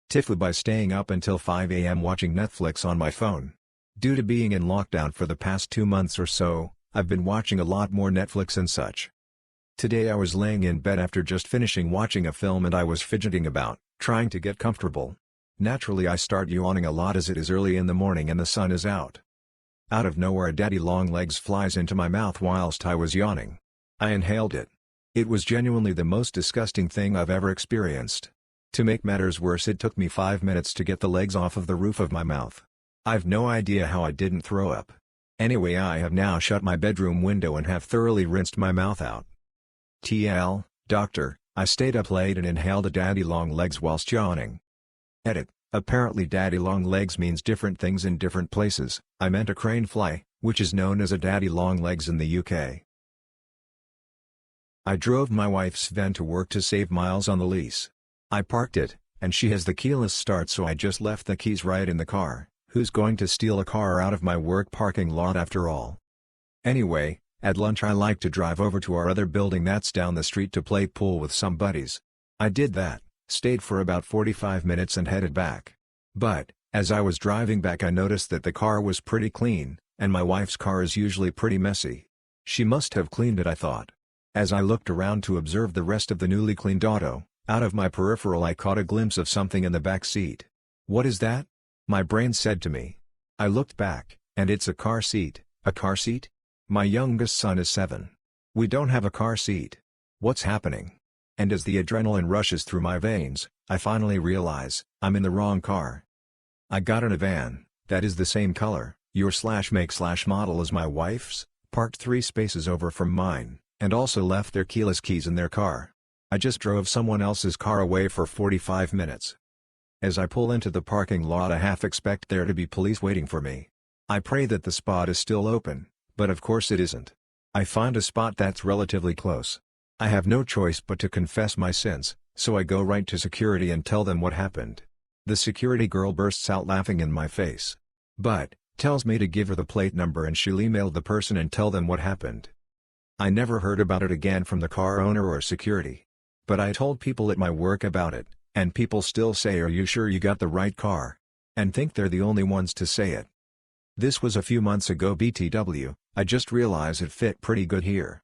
Tifu by staying up until 5 a.m. watching Netflix on my phone. Due to being in lockdown for the past 2 months or so, I've been watching a lot more Netflix and such. Today I was laying in bed after just finishing watching a film and I was fidgeting about, trying to get comfortable. Naturally I start yawning a lot as it is early in the morning and the sun is out. Out of nowhere daddy long legs flies into my mouth whilst I was yawning. I inhaled it. It was genuinely the most disgusting thing I've ever experienced. To make matters worse, it took me 5 minutes to get the legs off of the roof of my mouth. I've no idea how I didn't throw up. Anyway, I have now shut my bedroom window and have thoroughly rinsed my mouth out. TL, doctor, I stayed up late and inhaled a daddy long legs whilst yawning. Edit. Apparently daddy long legs means different things in different places. I meant a crane fly, which is known as a daddy long legs in the UK. I drove my wife's van to work to save miles on the lease. I parked it, and she has the keyless start, so I just left the keys right in the car. Who's going to steal a car out of my work parking lot after all? Anyway, at lunch I like to drive over to our other building that's down the street to play pool with some buddies. I did that, stayed for about 45 minutes and headed back. But, as I was driving back I noticed that the car was pretty clean, and my wife's car is usually pretty messy. She must have cleaned it, I thought. As I looked around to observe the rest of the newly cleaned auto, out of my peripheral I caught a glimpse of something in the back seat. What is that? My brain said to me. I looked back, and it's a car seat. A car seat? My youngest son is 7. We don't have a car seat. What's happening? And as the adrenaline rushes through my veins, I finally realize, I'm in the wrong car. I got in a van, that is the same color, /make/model as my wife's, parked 3 spaces over from mine, and also left their keyless keys in their car. I just drove someone else's car away for 45 minutes. As I pull into the parking lot I half expect there to be police waiting for me. I pray that the spot is still open, but of course it isn't. I find a spot that's relatively close. I have no choice but to confess my sins, so I go right to security and tell them what happened. The security girl bursts out laughing in my face. But, tells me to give her the plate number and she'll email the person and tell them what happened. I never heard about it again from the car owner or security. But I told people at my work about it, and people still say, "Are you sure you got the right car?" and think they're the only ones to say it. This was a few months ago BTW, I just realized it fit pretty good here.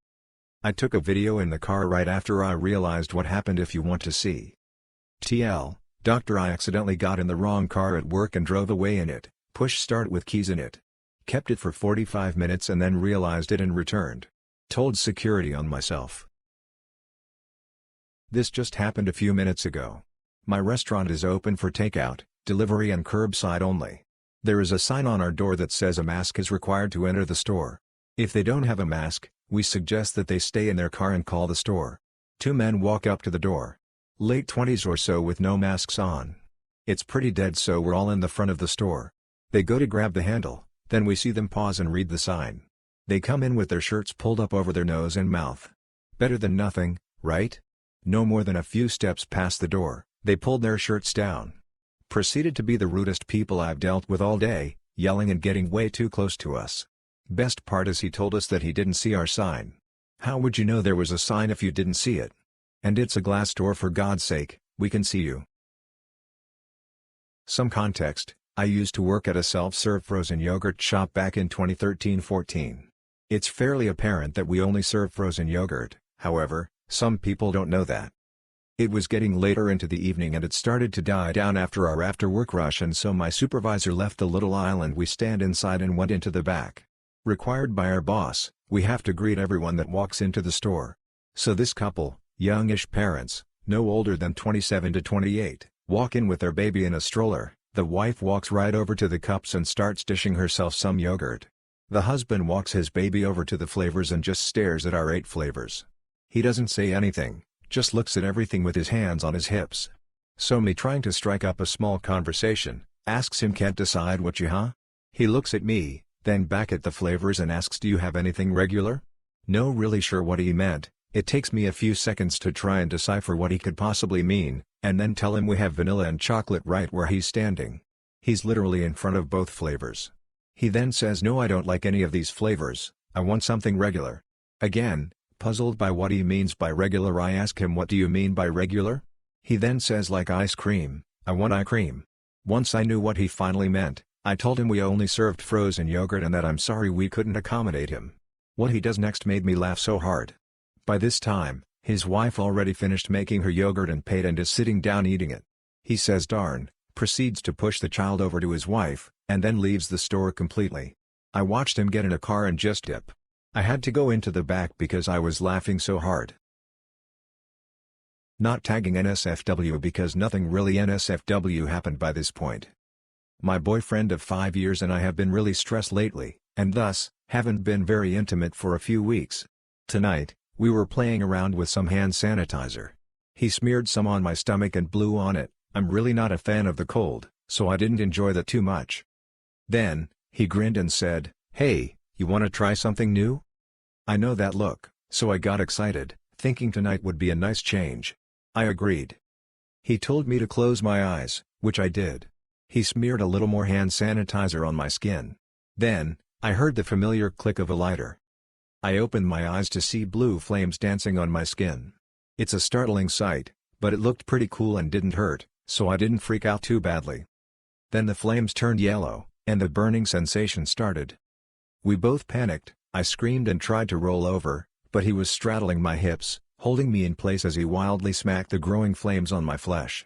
I took a video in the car right after I realized what happened if you want to see. TL, doctor, I accidentally got in the wrong car at work and drove away in it, push start with keys in it. Kept it for 45 minutes and then realized it and returned. Told security on myself. This just happened a few minutes ago. My restaurant is open for takeout, delivery and curbside only. There is a sign on our door that says a mask is required to enter the store. If they don't have a mask, we suggest that they stay in their car and call the store. 2 men walk up to the door. Late 20s or so with no masks on. It's pretty dead, so we're all in the front of the store. They go to grab the handle, then we see them pause and read the sign. They come in with their shirts pulled up over their nose and mouth. Better than nothing, right? No more than a few steps past the door, they pulled their shirts down. Proceeded to be the rudest people I've dealt with all day, yelling and getting way too close to us. Best part is he told us that he didn't see our sign. How would you know there was a sign if you didn't see it? And it's a glass door, for God's sake, we can see you. Some context, I used to work at a self-serve frozen yogurt shop back in 2013-14. It's fairly apparent that we only serve frozen yogurt, however, some people don't know that. It was getting later into the evening and it started to die down after our after-work rush, and so my supervisor left the little island we stand inside and went into the back. Required by our boss, we have to greet everyone that walks into the store. So this couple, youngish parents, no older than 27 to 28, walk in with their baby in a stroller. The wife walks right over to the cups and starts dishing herself some yogurt. The husband walks his baby over to the flavors and just stares at our 8 flavors. He doesn't say anything, just looks at everything with his hands on his hips. So me, trying to strike up a small conversation, asks him, "Can't decide what you, huh?" He looks at me, then back at the flavors and asks, "Do you have anything regular?" No really sure what he meant. It takes me a few seconds to try and decipher what he could possibly mean, and then tell him we have vanilla and chocolate right where he's standing. He's literally in front of both flavors. He then says, "No, I don't like any of these flavors, I want something regular." Again, puzzled by what he means by regular, I ask him, "What do you mean by regular?" He then says, "Like ice cream, I want eye cream. Once I knew what he finally meant, I told him we only served frozen yogurt and that I'm sorry we couldn't accommodate him. What he does next made me laugh so hard. By this time, his wife already finished making her yogurt and paid and is sitting down eating it. He says darn, proceeds to push the child over to his wife, and then leaves the store completely. I watched him get in a car and just dip. I had to go into the back because I was laughing so hard. Not tagging NSFW because nothing really NSFW happened by this point. My boyfriend of 5 years and I have been really stressed lately, and thus, haven't been very intimate for a few weeks. Tonight, we were playing around with some hand sanitizer. He smeared some on my stomach and blew on it. I'm really not a fan of the cold, so I didn't enjoy that too much. Then, he grinned and said, "Hey, you wanna try something new?" I know that look, so I got excited, thinking tonight would be a nice change. I agreed. He told me to close my eyes, which I did. He smeared a little more hand sanitizer on my skin. Then, I heard the familiar click of a lighter. I opened my eyes to see blue flames dancing on my skin. It's a startling sight, but it looked pretty cool and didn't hurt, so I didn't freak out too badly. Then the flames turned yellow, and the burning sensation started. We both panicked. I screamed and tried to roll over, but he was straddling my hips, holding me in place as he wildly smacked the growing flames on my flesh.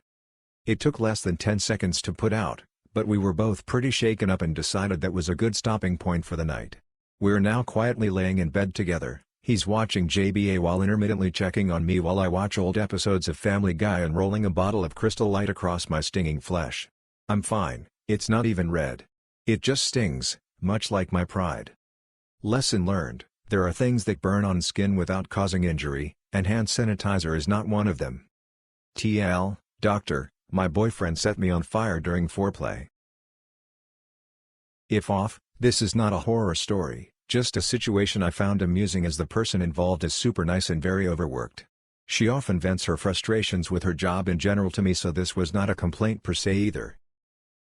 It took less than 10 seconds to put out, but we were both pretty shaken up and decided that was a good stopping point for the night. We're now quietly laying in bed together. He's watching JBA while intermittently checking on me while I watch old episodes of Family Guy and rolling a bottle of Crystal Light across my stinging flesh. I'm fine, it's not even red. It just stings, much like my pride. Lesson learned: there are things that burn on skin without causing injury, and hand sanitizer is not one of them. TL, doctor, my boyfriend set me on fire during foreplay. If off, this is not a horror story, just a situation I found amusing as the person involved is super nice and very overworked. She often vents her frustrations with her job in general to me, so this was not a complaint per se either.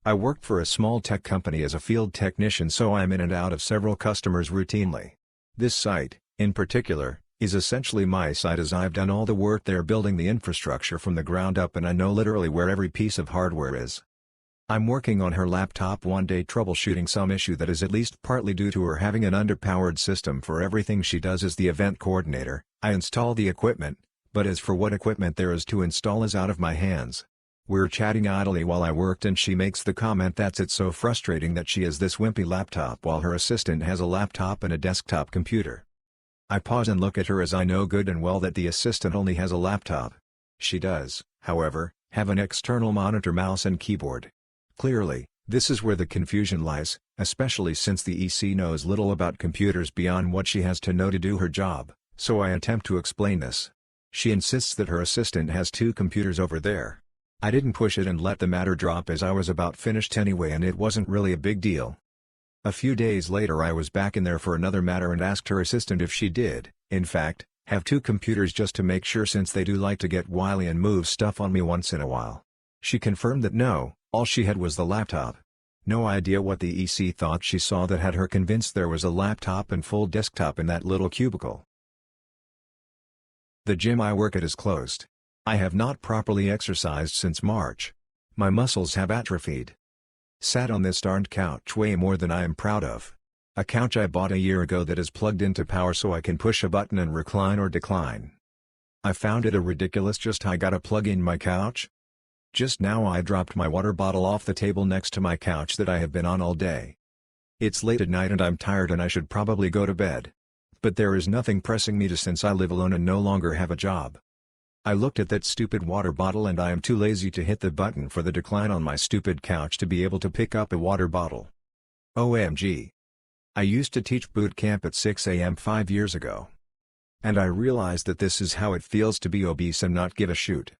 I worked for a small tech company as a field technician, so I'm in and out of several customers routinely. This site, in particular, is essentially my site as I've done all the work there building the infrastructure from the ground up and I know literally where every piece of hardware is. I'm working on her laptop one day troubleshooting some issue that is at least partly due to her having an underpowered system for everything she does as the event coordinator. I install the equipment, but as for what equipment there is to install is out of my hands. We're chatting idly while I worked and she makes the comment that's it's so frustrating that she has this wimpy laptop while her assistant has a laptop and a desktop computer. I pause and look at her as I know good and well that the assistant only has a laptop. She does, however, have an external monitor, mouse and keyboard. Clearly, this is where the confusion lies, especially since the EC knows little about computers beyond what she has to know to do her job, so I attempt to explain this. She insists that her assistant has 2 computers over there. I didn't push it and let the matter drop as I was about finished anyway and it wasn't really a big deal. A few days later I was back in there for another matter and asked her assistant if she did, in fact, have 2 computers just to make sure since they do like to get wily and move stuff on me once in a while. She confirmed that no, all she had was the laptop. No idea what the EC thought she saw that had her convinced there was a laptop and full desktop in that little cubicle. The gym I work at is closed. I have not properly exercised since March. My muscles have atrophied. Sat on this darned couch way more than I am proud of. A couch I bought a year ago that is plugged into power so I can push a button and recline or decline. I found it a ridiculous just I gotta plug in my couch. Just now I dropped my water bottle off the table next to my couch that I have been on all day. It's late at night and I'm tired and I should probably go to bed. But there is nothing pressing me to since I live alone and no longer have a job. I looked at that stupid water bottle and I am too lazy to hit the button for the decline on my stupid couch to be able to pick up a water bottle. OMG. I used to teach boot camp at 6 a.m. 5 years ago. And I realized that this is how it feels to be obese and not give a shoot.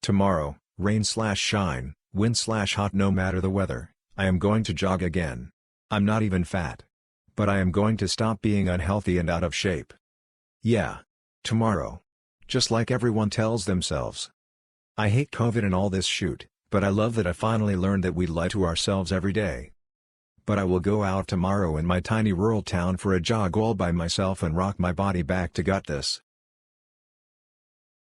Tomorrow, rain/shine, wind/hot, no matter the weather, I am going to jog again. I'm not even fat. But I am going to stop being unhealthy and out of shape. Yeah. Tomorrow. Just like everyone tells themselves. I hate COVID and all this shoot, but I love that I finally learned that we lie to ourselves every day. But I will go out tomorrow in my tiny rural town for a jog all by myself and rock my body back to gut this.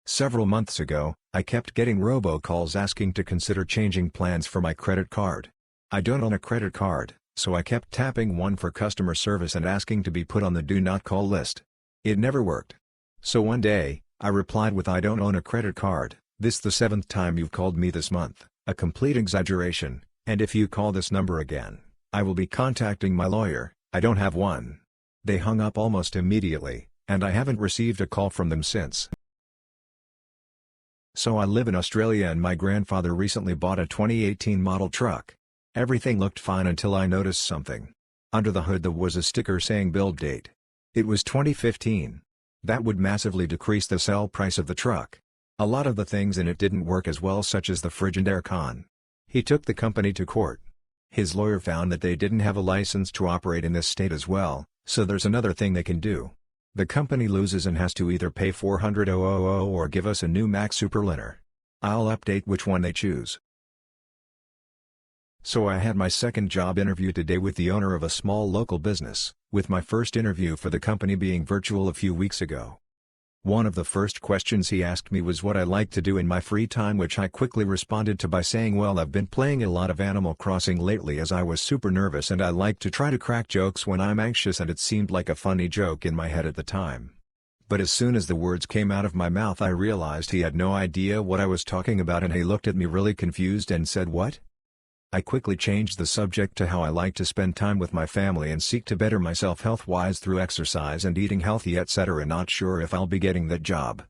Several months ago, I kept getting robocalls asking to consider changing plans for my credit card. I don't own a credit card, so I kept tapping one for customer service and asking to be put on the do not call list. It never worked. So one day, I replied with, "I don't own a credit card, this the 7th time you've called me this month, a complete exaggeration, and if you call this number again, I will be contacting my lawyer, I don't have one." They hung up almost immediately, and I haven't received a call from them since. So I live in Australia and my grandfather recently bought a 2018 model truck. Everything looked fine until I noticed something. Under the hood there was a sticker saying build date. It was 2015. That would massively decrease the sell price of the truck. A lot of the things in it didn't work as well, such as the fridge and aircon. He took the company to court. His lawyer found that they didn't have a license to operate in this state as well, so there's another thing they can do. The company loses and has to either pay $400,000 or give us a new Mac Superliner. I'll update which one they choose. So I had my second job interview today with the owner of a small local business, with my first interview for the company being virtual a few weeks ago. One of the first questions he asked me was what I like to do in my free time, which I quickly responded to by saying, well, I've been playing a lot of Animal Crossing lately as I was super nervous and I like to try to crack jokes when I'm anxious, and it seemed like a funny joke in my head at the time. But as soon as the words came out of my mouth I realized he had no idea what I was talking about, and he looked at me really confused and said, "What?" I quickly changed the subject to how I like to spend time with my family and seek to better myself health-wise through exercise and eating healthy, etc. Not sure if I'll be getting that job.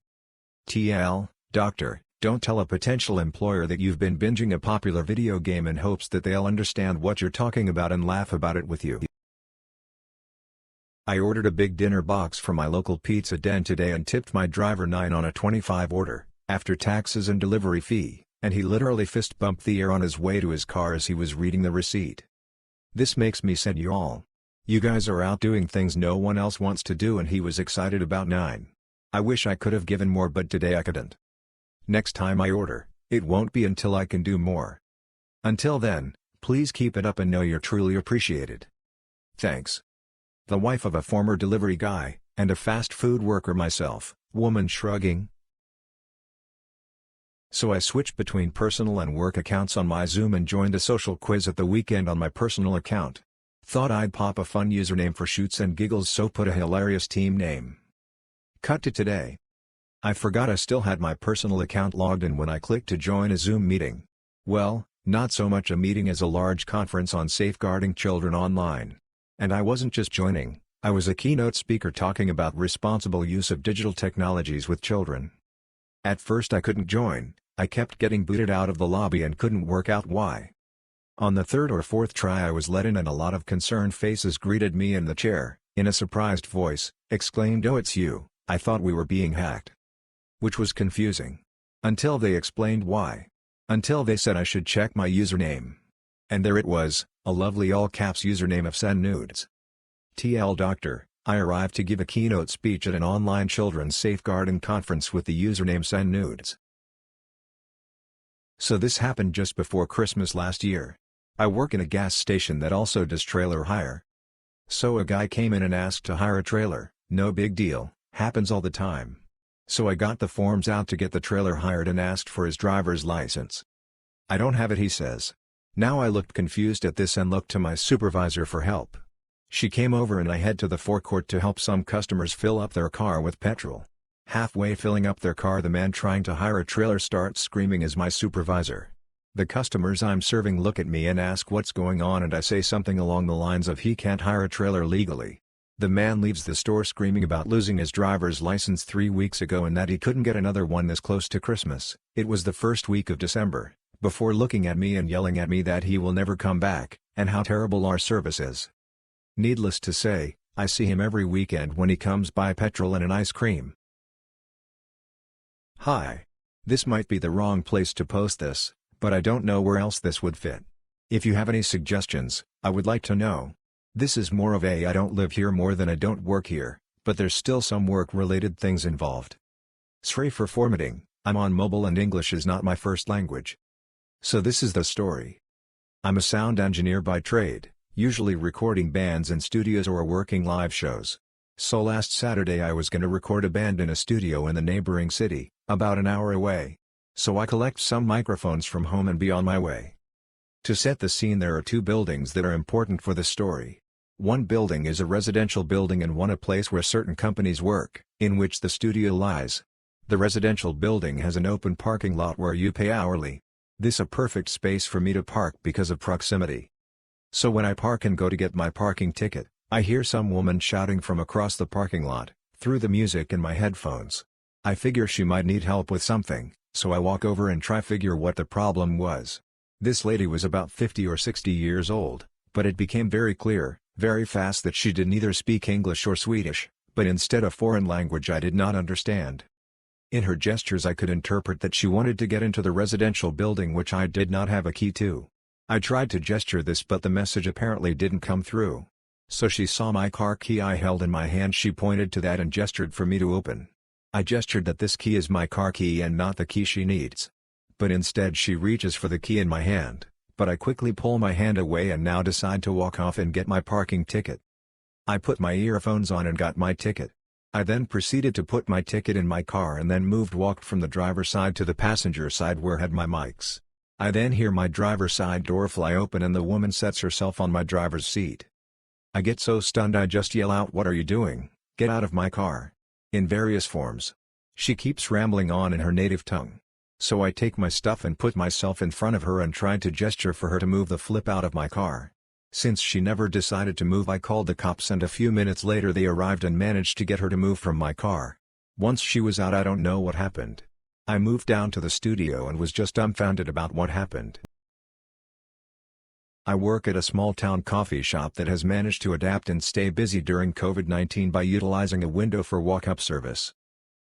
TL, doctor, don't tell a potential employer that you've been binging a popular video game in hopes that they'll understand what you're talking about and laugh about it with you. I ordered a big dinner box from my local pizza den today and tipped my driver $9 on a $25 order, after taxes and delivery fee. And he literally fist bumped the air on his way to his car as he was reading the receipt. This makes me sad, y'all. You guys are out doing things no one else wants to do, and he was excited about $9. I wish I could have given more, but today I couldn't. Next time I order, it won't be until I can do more. Until then, please keep it up and know you're truly appreciated. Thanks. The wife of a former delivery guy, and a fast food worker myself, woman shrugging. So I switched between personal and work accounts on my Zoom and joined a social quiz at the weekend on my personal account. Thought I'd pop a fun username for shoots and giggles, so put a hilarious team name. Cut to today. I forgot I still had my personal account logged in when I clicked to join a Zoom meeting. Well, not so much a meeting as a large conference on safeguarding children online. And I wasn't just joining, I was a keynote speaker talking about responsible use of digital technologies with children. At first I couldn't join. I kept getting booted out of the lobby and couldn't work out why. On the third or fourth try I was let in, and a lot of concerned faces greeted me, and the chair, in a surprised voice, exclaimed, "Oh, it's you, I thought we were being hacked." Which was confusing. Until they explained why. Until they said I should check my username. And there it was, a lovely all-caps username of send nudes. TL doctor, I arrived to give a keynote speech at an online children's safeguarding conference with the username send nudes. So this happened just before Christmas last year. I work in a gas station that also does trailer hire. So a guy came in and asked to hire a trailer, no big deal, happens all the time. So I got the forms out to get the trailer hired and asked for his driver's license. I don't have it, he says. Now I looked confused at this and looked to my supervisor for help. She came over and I head to the forecourt to help some customers fill up their car with petrol. Halfway filling up their car, the man trying to hire a trailer starts screaming as my supervisor. The customers I'm serving look at me and ask what's going on, and I say something along the lines of he can't hire a trailer legally. The man leaves the store screaming about losing his driver's license 3 weeks ago and that he couldn't get another one this close to Christmas. It was the first week of December, before looking at me and yelling at me that he will never come back, and how terrible our service is. Needless to say, I see him every weekend when he comes by petrol and an ice cream. Hi. This might be the wrong place to post this, but I don't know where else this would fit. If you have any suggestions, I would like to know. This is more of a I don't live here more than I don't work here, but there's still some work-related things involved. Sorry for formatting, I'm on mobile and English is not my first language. So this is the story. I'm a sound engineer by trade, usually recording bands in studios or working live shows. So last Saturday I was gonna record a band in a studio in the neighboring city, about an hour away. so I collect some microphones from home and be on my way. To set the scene, there are two buildings that are important for the story. One building is a residential building and one a place where certain companies work, in which the studio lies. The residential building has an open parking lot where you pay hourly. This a perfect space for me to park because of proximity. So when I park and go to get my parking ticket, I hear some woman shouting from across the parking lot, through the music in my headphones. I figure she might need help with something, so I walk over and try figure what the problem was. This lady was about 50 or 60 years old, but it became very clear, very fast that she did neither speak English or Swedish, but instead a foreign language I did not understand. In her gestures I could interpret that she wanted to get into the residential building which I did not have a key to. I tried to gesture this but the message apparently didn't come through. So she saw my car key I held in my hand, she pointed to that and gestured for me to open. I gestured that this key is my car key and not the key she needs. But instead she reaches for the key in my hand, but I quickly pull my hand away and now decide to walk off and get my parking ticket. I put my earphones on and got my ticket. I then proceeded to put my ticket in my car and then walked from the driver's side to the passenger side where I had my mics. I then hear my driver's side door fly open and the woman sets herself on my driver's seat. I get so stunned I just yell out, "What are you doing? Get out of my car!" in various forms. She keeps rambling on in her native tongue. So I take my stuff and put myself in front of her and tried to gesture for her to move the flip out of my car. Since she never decided to move, I called the cops and a few minutes later they arrived and managed to get her to move from my car. Once she was out, I don't know what happened. I moved down to the studio and was just dumbfounded about what happened. I work at a small-town coffee shop that has managed to adapt and stay busy during COVID-19 by utilizing a window for walk-up service.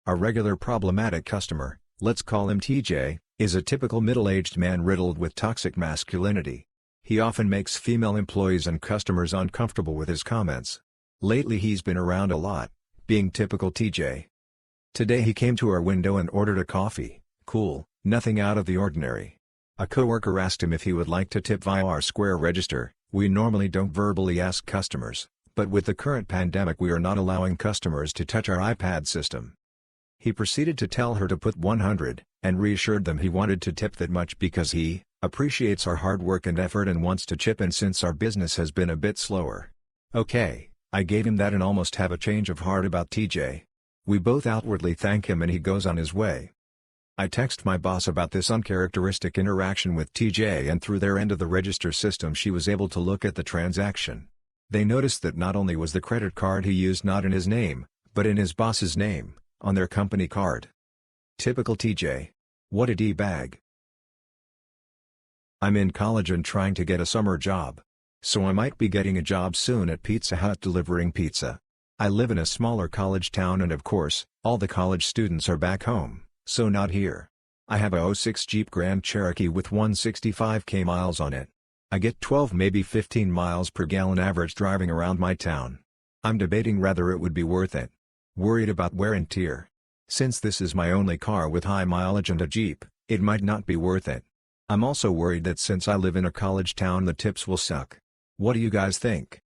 A regular problematic customer, let's call him TJ, is a typical middle-aged man riddled with toxic masculinity. He often makes female employees and customers uncomfortable with his comments. Lately he's been around a lot, being typical TJ. Today he came to our window and ordered a coffee. Cool, nothing out of the ordinary. A coworker asked him if he would like to tip via our Square register. We normally don't verbally ask customers, but with the current pandemic we are not allowing customers to touch our iPad system. He proceeded to tell her to put 100, and reassured them he wanted to tip that much because he appreciates our hard work and effort and wants to chip in since our business has been a bit slower. Okay, I gave him that and almost have a change of heart about TJ. We both outwardly thank him and he goes on his way. I text my boss about this uncharacteristic interaction with TJ and through their end of the register system she was able to look at the transaction. They noticed that not only was the credit card he used not in his name, but in his boss's name, on their company card. Typical TJ. What a D-bag. I'm in college and trying to get a summer job. So I might be getting a job soon at Pizza Hut delivering pizza. I live in a smaller college town and of course, all the college students are back home, so not here. I have a '06 Jeep Grand Cherokee with 165k miles on it. I get 12 maybe 15 miles per gallon average driving around my town. I'm debating whether it would be worth it. Worried about wear and tear. Since this is my only car with high mileage and a Jeep, it might not be worth it. I'm also worried that since I live in a college town the tips will suck. What do you guys think?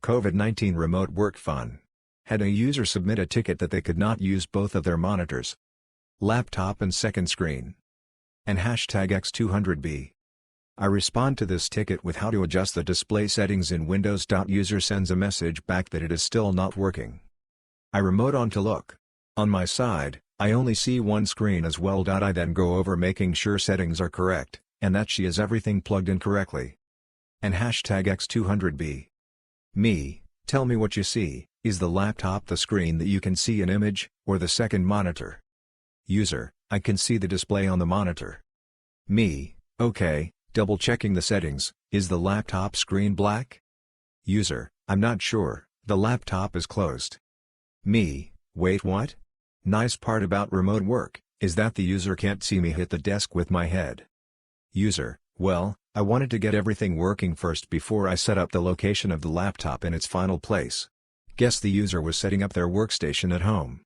COVID-19 remote work fun. Had a user submit a ticket that they could not use both of their monitors, laptop and second screen, and hashtag X200B. I respond to this ticket with how to adjust the display settings in Windows. User sends a message back that it is still not working. I remote on to look. On my side, I only see one screen as well. I then go over making sure settings are correct, and that she has everything plugged in correctly. And hashtag X200B. Me, tell me what you see, is the laptop the screen that you can see an image, or the second monitor? User, I can see the display on the monitor. Me, okay, double checking the settings, is the laptop screen black? User, I'm not sure, the laptop is closed. Me, wait what? Nice part about remote work, is that the user can't see me hit the desk with my head. User, well, I wanted to get everything working first before I set up the location of the laptop in its final place. Guess the user was setting up their workstation at home.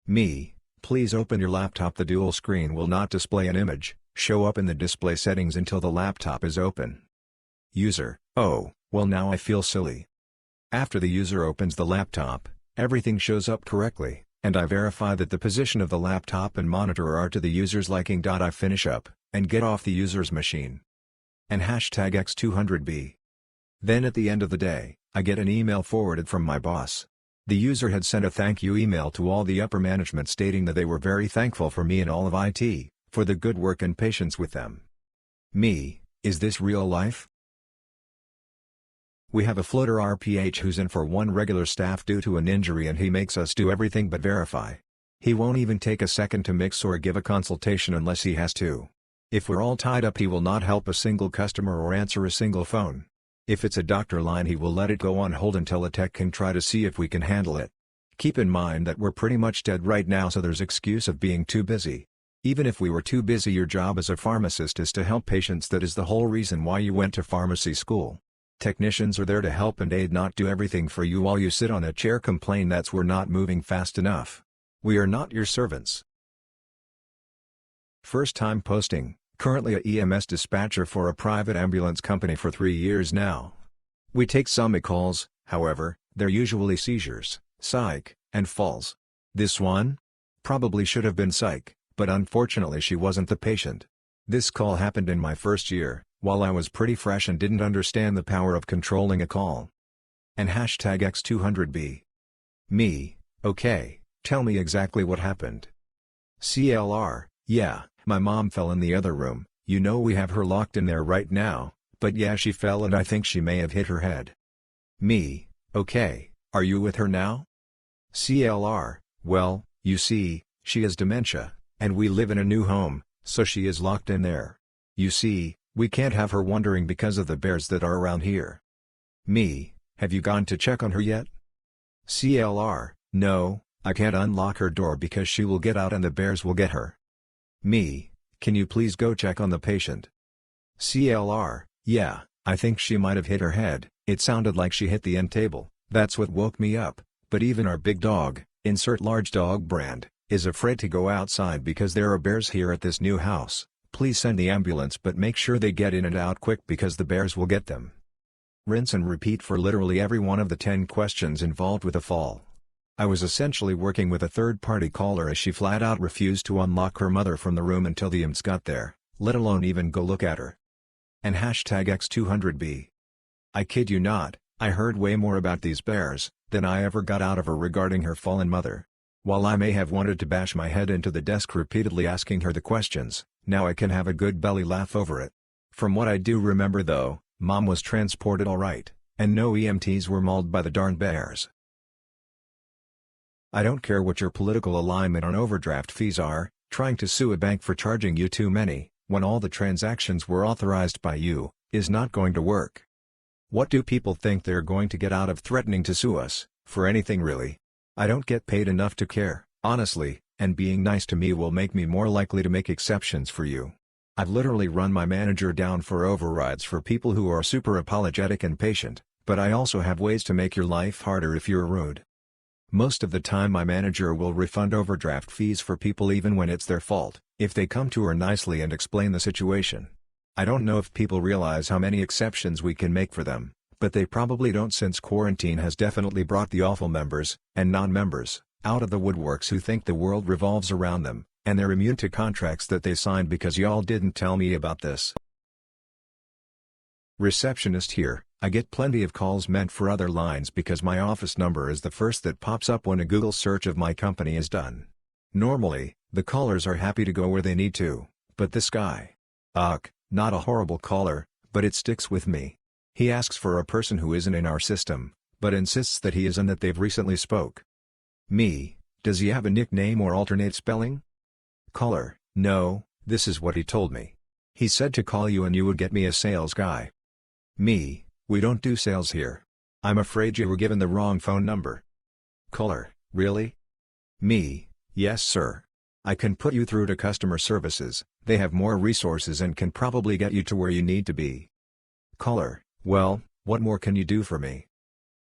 Me, please open your laptop. The dual screen will not display an image, show up in the display settings until the laptop is open. User, oh, well now I feel silly. After the user opens the laptop, everything shows up correctly, And I verify that the position of the laptop and monitor are to the user's liking. I finish up, and get off the user's machine. And hashtag X200B. Then at the end of the day, I get an email forwarded from my boss. The user had sent a thank you email to all the upper management stating that they were very thankful for me and all of IT, for the good work and patience with them. Me, is this real life? We have a floater RPH who's in for one regular staff due to an injury and he makes us do everything but verify. He won't even take a second to mix or give a consultation unless he has to. If we're all tied up he will not help a single customer or answer a single phone. If it's a doctor line he will let it go on hold until a tech can try to see if we can handle it. Keep in mind that we're pretty much dead right now, so there's excuse of being too busy. Even if we were too busy, your job as a pharmacist is to help patients. That is the whole reason why you went to pharmacy school. Technicians are there to help and aid, not do everything for you while you sit on a chair complain that we're not moving fast enough. We are not your servants. First time posting. Currently a EMS dispatcher for a private ambulance company for 3 years now. We take some calls, however, they're usually seizures, psych, and falls. This one? Probably should have been psych, but unfortunately she wasn't the patient. This call happened in my first year, while I was pretty fresh and didn't understand the power of controlling a call. And hashtag X200B. Me, okay, tell me exactly what happened. CLR, yeah. My mom fell in the other room, you know we have her locked in there right now, but yeah she fell and I think she may have hit her head. Me, okay, are you with her now? CLR, well, you see, she has dementia, and we live in a new home, so she is locked in there. You see, we can't have her wandering because of the bears that are around here. Me, have you gone to check on her yet? CLR, no, I can't unlock her door because she will get out and the bears will get her. Me, can you please go check on the patient? CLR, yeah, I think she might have hit her head, it sounded like she hit the end table, that's what woke me up, but even our big dog, insert large dog brand, is afraid to go outside because there are bears here at this new house. Please send the ambulance but make sure they get in and out quick because the bears will get them. Rinse and repeat for literally every one of the 10 questions involved with a fall. I was essentially working with a third-party caller as she flat out refused to unlock her mother from the room until the EMS got there, let alone even go look at her. And hashtag X200B. I kid you not, I heard way more about these bears than I ever got out of her regarding her fallen mother. While I may have wanted to bash my head into the desk repeatedly asking her the questions, now I can have a good belly laugh over it. From what I do remember though, Mom was transported alright, and no EMTs were mauled by the darn bears. I don't care what your political alignment on overdraft fees are, trying to sue a bank for charging you too many, when all the transactions were authorized by you, is not going to work. What do people think they're going to get out of threatening to sue us, for anything really? I don't get paid enough to care, honestly, and being nice to me will make me more likely to make exceptions for you. I've literally run my manager down for overrides for people who are super apologetic and patient, but I also have ways to make your life harder if you're rude. Most of the time my manager will refund overdraft fees for people even when it's their fault, if they come to her nicely and explain the situation. I don't know if people realize how many exceptions we can make for them, but they probably don't, since quarantine has definitely brought the awful members, and non-members, out of the woodworks who think the world revolves around them, and they're immune to contracts that they signed because y'all didn't tell me about this. Receptionist here. I get plenty of calls meant for other lines because my office number is the first that pops up when a Google search of my company is done. Normally, the callers are happy to go where they need to, but this guy. Not a horrible caller, but it sticks with me. He asks for a person who isn't in our system, but insists that he is and that they've recently spoke. Me, does he have a nickname or alternate spelling? Caller, no, this is what he told me. He said to call you and you would get me a sales guy. Me, we don't do sales here. I'm afraid you were given the wrong phone number. Caller, really? Me, yes sir. I can put you through to customer services, they have more resources and can probably get you to where you need to be. Caller, well, what more can you do for me?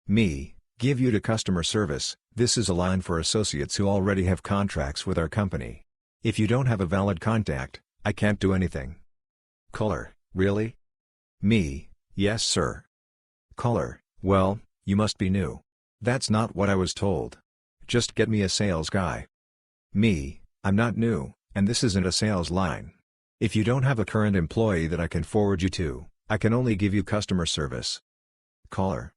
Me, give you to customer service, this is a line for associates who already have contracts with our company. If you don't have a valid contact, I can't do anything. Caller, really? Me, yes sir. Caller, well, you must be new. That's not what I was told. Just get me a sales guy. Me, I'm not new, and this isn't a sales line. If you don't have a current employee that I can forward you to, I can only give you customer service. Caller,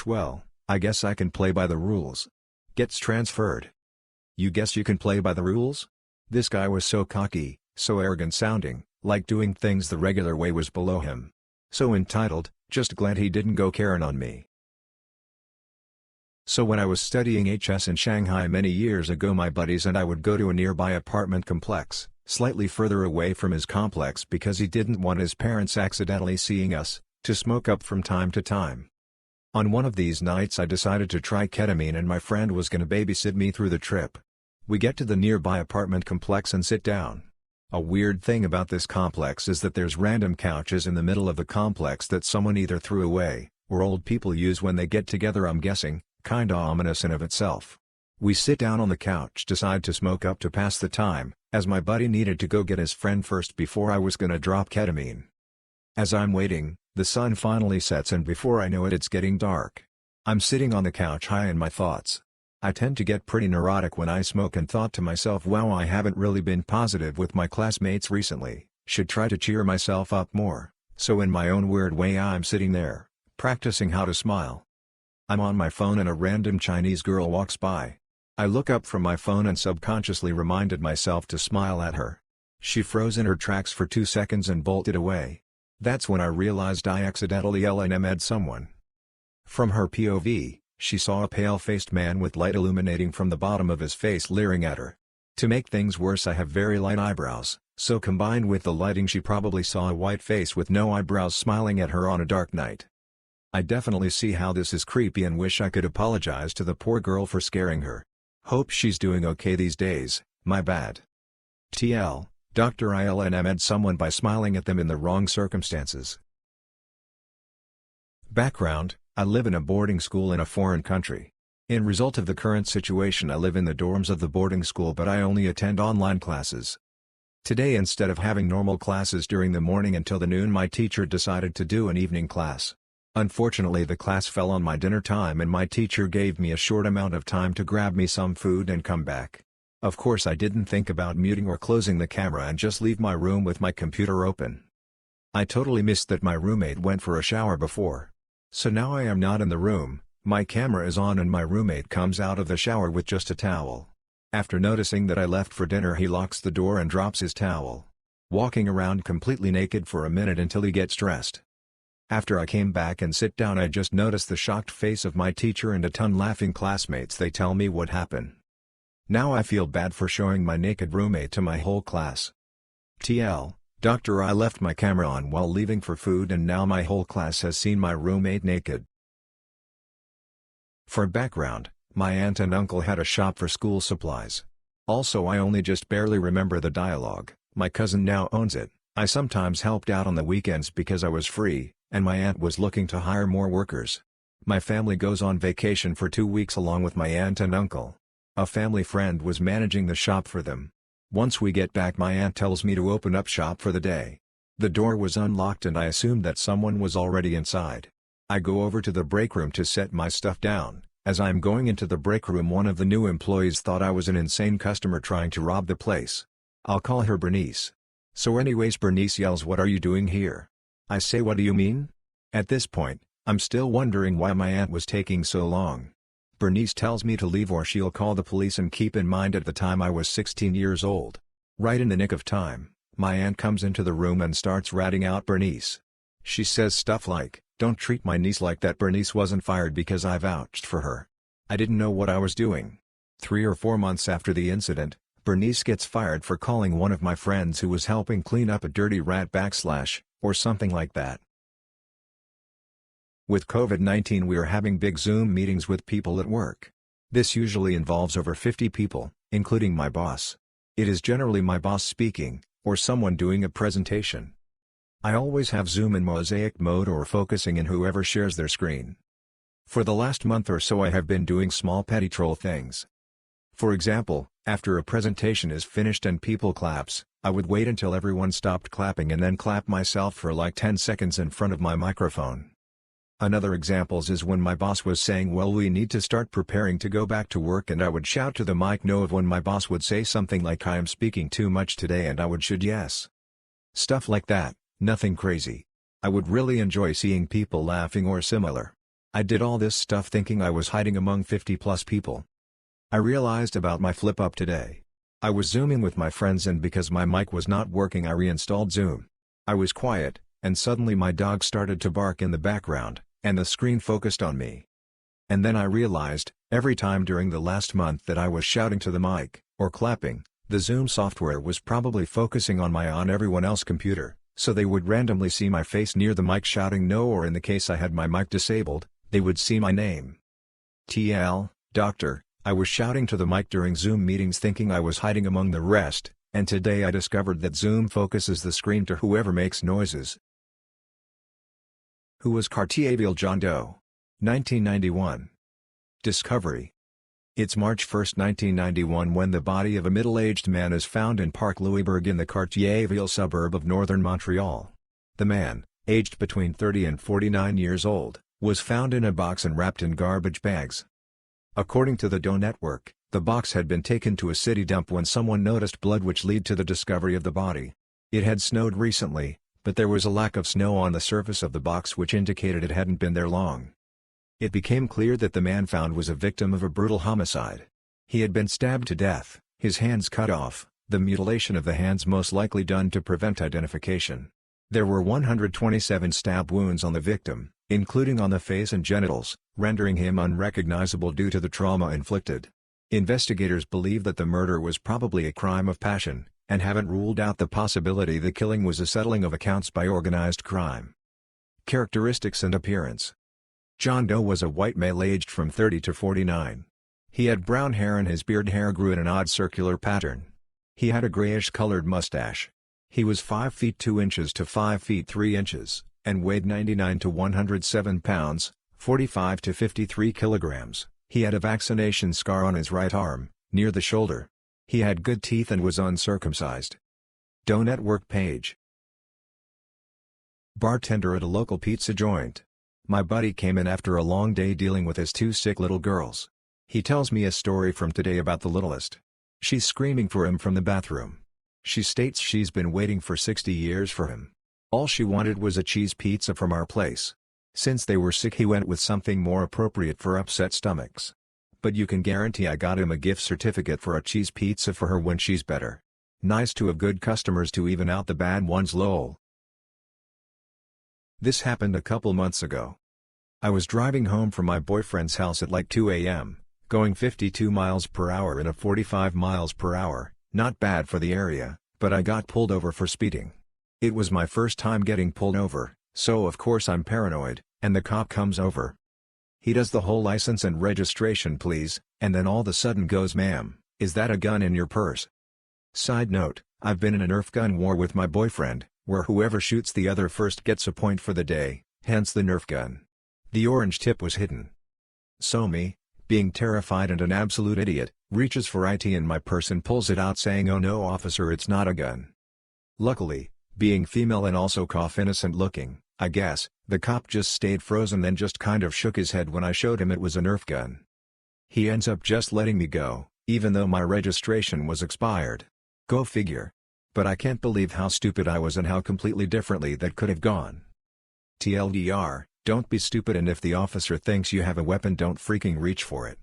well, I guess I can play by the rules. Gets transferred. You guess you can play by the rules? This guy was so cocky, so arrogant sounding, like doing things the regular way was below him. So entitled, just glad he didn't go Karen on me. So when I was studying HS in Shanghai many years ago, my buddies and I would go to a nearby apartment complex, slightly further away from his complex because he didn't want his parents accidentally seeing us, to smoke up from time to time. On one of these nights I decided to try ketamine and my friend was gonna babysit me through the trip. We get to the nearby apartment complex and sit down. A weird thing about this complex is that there's random couches in the middle of the complex that someone either threw away, or old people use when they get together. I'm guessing, kinda ominous in of itself. We sit down on the couch, decide to smoke up to pass the time, as my buddy needed to go get his friend first before I was gonna drop ketamine. As I'm waiting, the sun finally sets and before I know it it's getting dark. I'm sitting on the couch high in my thoughts. I tend to get pretty neurotic when I smoke and thought to myself, wow, I haven't really been positive with my classmates recently, should try to cheer myself up more. So in my own weird way I'm sitting there, practicing how to smile. I'm on my phone and a random Chinese girl walks by. I look up from my phone and subconsciously reminded myself to smile at her. She froze in her tracks for 2 seconds and bolted away. That's when I realized I accidentally LNM'd someone. From her POV, she saw a pale-faced man with light illuminating from the bottom of his face leering at her. To make things worse, I have very light eyebrows, so combined with the lighting she probably saw a white face with no eyebrows smiling at her on a dark night. I definitely see how this is creepy and wish I could apologize to the poor girl for scaring her. Hope she's doing okay these days, my bad. TL, Dr. ILNM'd someone by smiling at them in the wrong circumstances. Background: I live in a boarding school in a foreign country. In result of the current situation I live in the dorms of the boarding school but I only attend online classes. Today instead of having normal classes during the morning until the noon my teacher decided to do an evening class. Unfortunately the class fell on my dinner time and my teacher gave me a short amount of time to grab me some food and come back. Of course I didn't think about muting or closing the camera and just leave my room with my computer open. I totally missed that my roommate went for a shower before. So now I am not in the room, my camera is on and my roommate comes out of the shower with just a towel. After noticing that I left for dinner he locks the door and drops his towel. Walking around completely naked for a minute until he gets dressed. After I came back and sit down I just noticed the shocked face of my teacher and a ton laughing classmates. They tell me what happened. Now I feel bad for showing my naked roommate to my whole class. TL, Doctor, I left my camera on while leaving for food and now my whole class has seen my roommate naked. For background, my aunt and uncle had a shop for school supplies. Also I only just barely remember the dialogue. My cousin now owns it. I sometimes helped out on the weekends because I was free, and my aunt was looking to hire more workers. My family goes on vacation for 2 weeks along with my aunt and uncle. A family friend was managing the shop for them. Once we get back my aunt tells me to open up shop for the day. The door was unlocked and I assumed that someone was already inside. I go over to the break room to set my stuff down. As I'm going into the break room one of the new employees thought I was an insane customer trying to rob the place. I'll call her Bernice. So anyways Bernice yells, "What are you doing here?" I say, "What do you mean?" At this point, I'm still wondering why my aunt was taking so long. Bernice tells me to leave or she'll call the police, and keep in mind at the time I was 16 years old. Right in the nick of time, my aunt comes into the room and starts ratting out Bernice. She says stuff like, "Don't treat my niece like that." Bernice wasn't fired because I vouched for her. I didn't know what I was doing. 3 or 4 months after the incident, Bernice gets fired for calling one of my friends who was helping clean up a dirty rat / or something like that. With COVID-19 we are having big Zoom meetings with people at work. This usually involves over 50 people, including my boss. It is generally my boss speaking, or someone doing a presentation. I always have Zoom in mosaic mode or focusing in whoever shares their screen. For the last month or so I have been doing small petty troll things. For example, after a presentation is finished and people claps, I would wait until everyone stopped clapping and then clap myself for like 10 seconds in front of my microphone. Another examples is when my boss was saying, well, we need to start preparing to go back to work, and I would shout to the mic no, of when my boss would say something like I am speaking too much today, and I would should yes. Stuff like that, nothing crazy. I would really enjoy seeing people laughing or similar. I did all this stuff thinking I was hiding among 50 plus people. I realized about my flip up today. I was Zooming with my friends, and because my mic was not working I reinstalled Zoom. I was quiet, and suddenly my dog started to bark in the background, and the screen focused on me. And then I realized, every time during the last month that I was shouting to the mic, or clapping, the Zoom software was probably focusing on everyone else's computer, so they would randomly see my face near the mic shouting no, or in the case I had my mic disabled, they would see my name. TL, Doctor, I was shouting to the mic during Zoom meetings thinking I was hiding among the rest, and today I discovered that Zoom focuses the screen to whoever makes noises. Who was Cartierville John Doe? 1991. Discovery. It's March 1, 1991 when the body of a middle-aged man is found in Park Louisbourg in the Cartierville suburb of northern Montreal. The man, aged between 30 and 49 years old, was found in a box and wrapped in garbage bags. According to the Doe Network, the box had been taken to a city dump when someone noticed blood, which led to the discovery of the body. It had snowed recently, but there was a lack of snow on the surface of the box, which indicated it hadn't been there long. It became clear that the man found was a victim of a brutal homicide. He had been stabbed to death, his hands cut off, the mutilation of the hands most likely done to prevent identification. There were 127 stab wounds on the victim, including on the face and genitals, rendering him unrecognizable due to the trauma inflicted. Investigators believe that the murder was probably a crime of passion, and haven't ruled out the possibility the killing was a settling of accounts by organized crime. Characteristics and appearance. John Doe was a white male aged from 30 to 49. He had brown hair and his beard hair grew in an odd circular pattern. He had a grayish-colored mustache. He was 5 feet 2 inches to 5 feet 3 inches, and weighed 99 to 107 pounds, 45 to 53 kilograms. He had a vaccination scar on his right arm, near the shoulder. He had good teeth and was uncircumcised. Doe Network page. Bartender at a local pizza joint. My buddy came in after a long day dealing with his 2 sick little girls. He tells me a story from today about the littlest. She's screaming for him from the bathroom. She states she's been waiting for 60 years for him. All she wanted was a cheese pizza from our place. Since they were sick, he went with something more appropriate for upset stomachs. But you can guarantee I got him a gift certificate for a cheese pizza for her when she's better. Nice to have good customers to even out the bad ones, lol. This happened a couple months ago. I was driving home from my boyfriend's house at like 2 a.m., going 52 miles per hour in a 45 miles per hour, not bad for the area, but I got pulled over for speeding. It was my first time getting pulled over, so of course I'm paranoid, and the cop comes over. He does the whole license and registration please, and then all of a sudden goes, "Ma'am, is that a gun in your purse?" Side note, I've been in a Nerf gun war with my boyfriend, where whoever shoots the other first gets a point for the day, hence the Nerf gun. The orange tip was hidden. So me, being terrified and an absolute idiot, reaches for IT in my purse and pulls it out saying, "Oh no officer, it's not a gun." Luckily, being female and also cough innocent looking, I guess, the cop just stayed frozen, then just kind of shook his head when I showed him it was a Nerf gun. He ends up just letting me go, even though my registration was expired. Go figure. But I can't believe how stupid I was and how completely differently that could have gone. TLDR, don't be stupid, and if the officer thinks you have a weapon, don't freaking reach for it.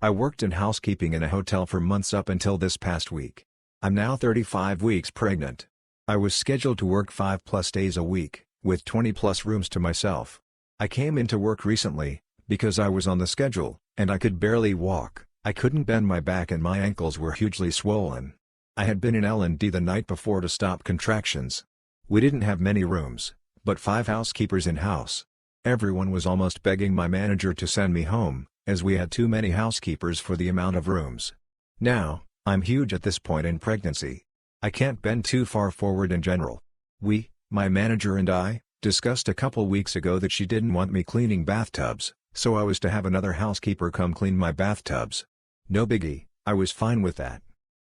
I worked in housekeeping in a hotel for months up until this past week. I'm now 35 weeks pregnant. I was scheduled to work 5+ days a week, with 20+ rooms to myself. I came into work recently, because I was on the schedule, and I could barely walk. I couldn't bend my back and my ankles were hugely swollen. I had been in L&D the night before to stop contractions. We didn't have many rooms, but 5 housekeepers in-house. Everyone was almost begging my manager to send me home, as we had too many housekeepers for the amount of rooms. Now, I'm huge at this point in pregnancy. I can't bend too far forward in general. My manager and I, discussed a couple weeks ago that she didn't want me cleaning bathtubs, so I was to have another housekeeper come clean my bathtubs. No biggie, I was fine with that.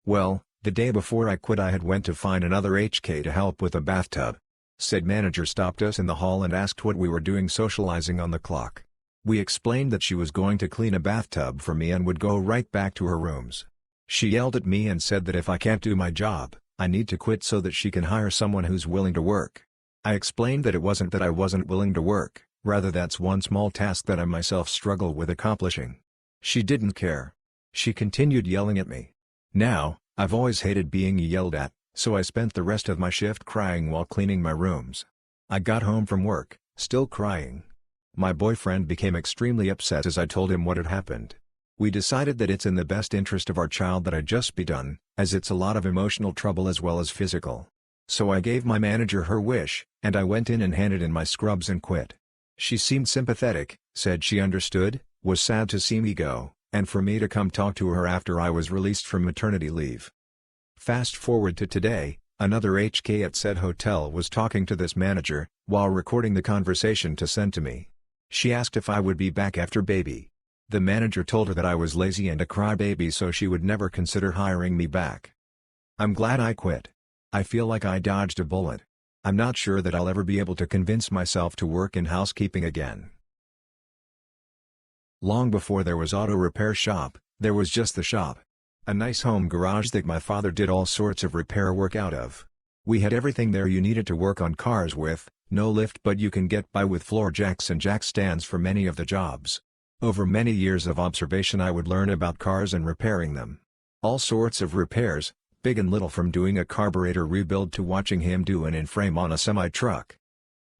Well, the day before I quit I had went to find another HK to help with a bathtub. Said manager stopped us in the hall and asked what we were doing socializing on the clock. We explained that she was going to clean a bathtub for me and would go right back to her rooms. She yelled at me and said that if I can't do my job, I need to quit so that she can hire someone who's willing to work. I explained that it wasn't that I wasn't willing to work, rather that's one small task that I myself struggle with accomplishing. She didn't care. She continued yelling at me. Now, I've always hated being yelled at, so I spent the rest of my shift crying while cleaning my rooms. I got home from work, still crying. My boyfriend became extremely upset as I told him what had happened. We decided that it's in the best interest of our child that I just be done, as it's a lot of emotional trouble as well as physical. So I gave my manager her wish, and I went in and handed in my scrubs and quit. She seemed sympathetic, said she understood, was sad to see me go, and for me to come talk to her after I was released from maternity leave. Fast forward to today, another HK at said hotel was talking to this manager, while recording the conversation to send to me. She asked if I would be back after baby. The manager told her that I was lazy and a crybaby so she would never consider hiring me back. I'm glad I quit. I feel like I dodged a bullet. I'm not sure that I'll ever be able to convince myself to work in housekeeping again. Long before there was auto repair shop, there was just the shop. A nice home garage that my father did all sorts of repair work out of. We had everything there you needed to work on cars with, no lift but you can get by with floor jacks and jack stands for many of the jobs. Over many years of observation I would learn about cars and repairing them. All sorts of repairs, big and little, from doing a carburetor rebuild to watching him do an in-frame on a semi-truck.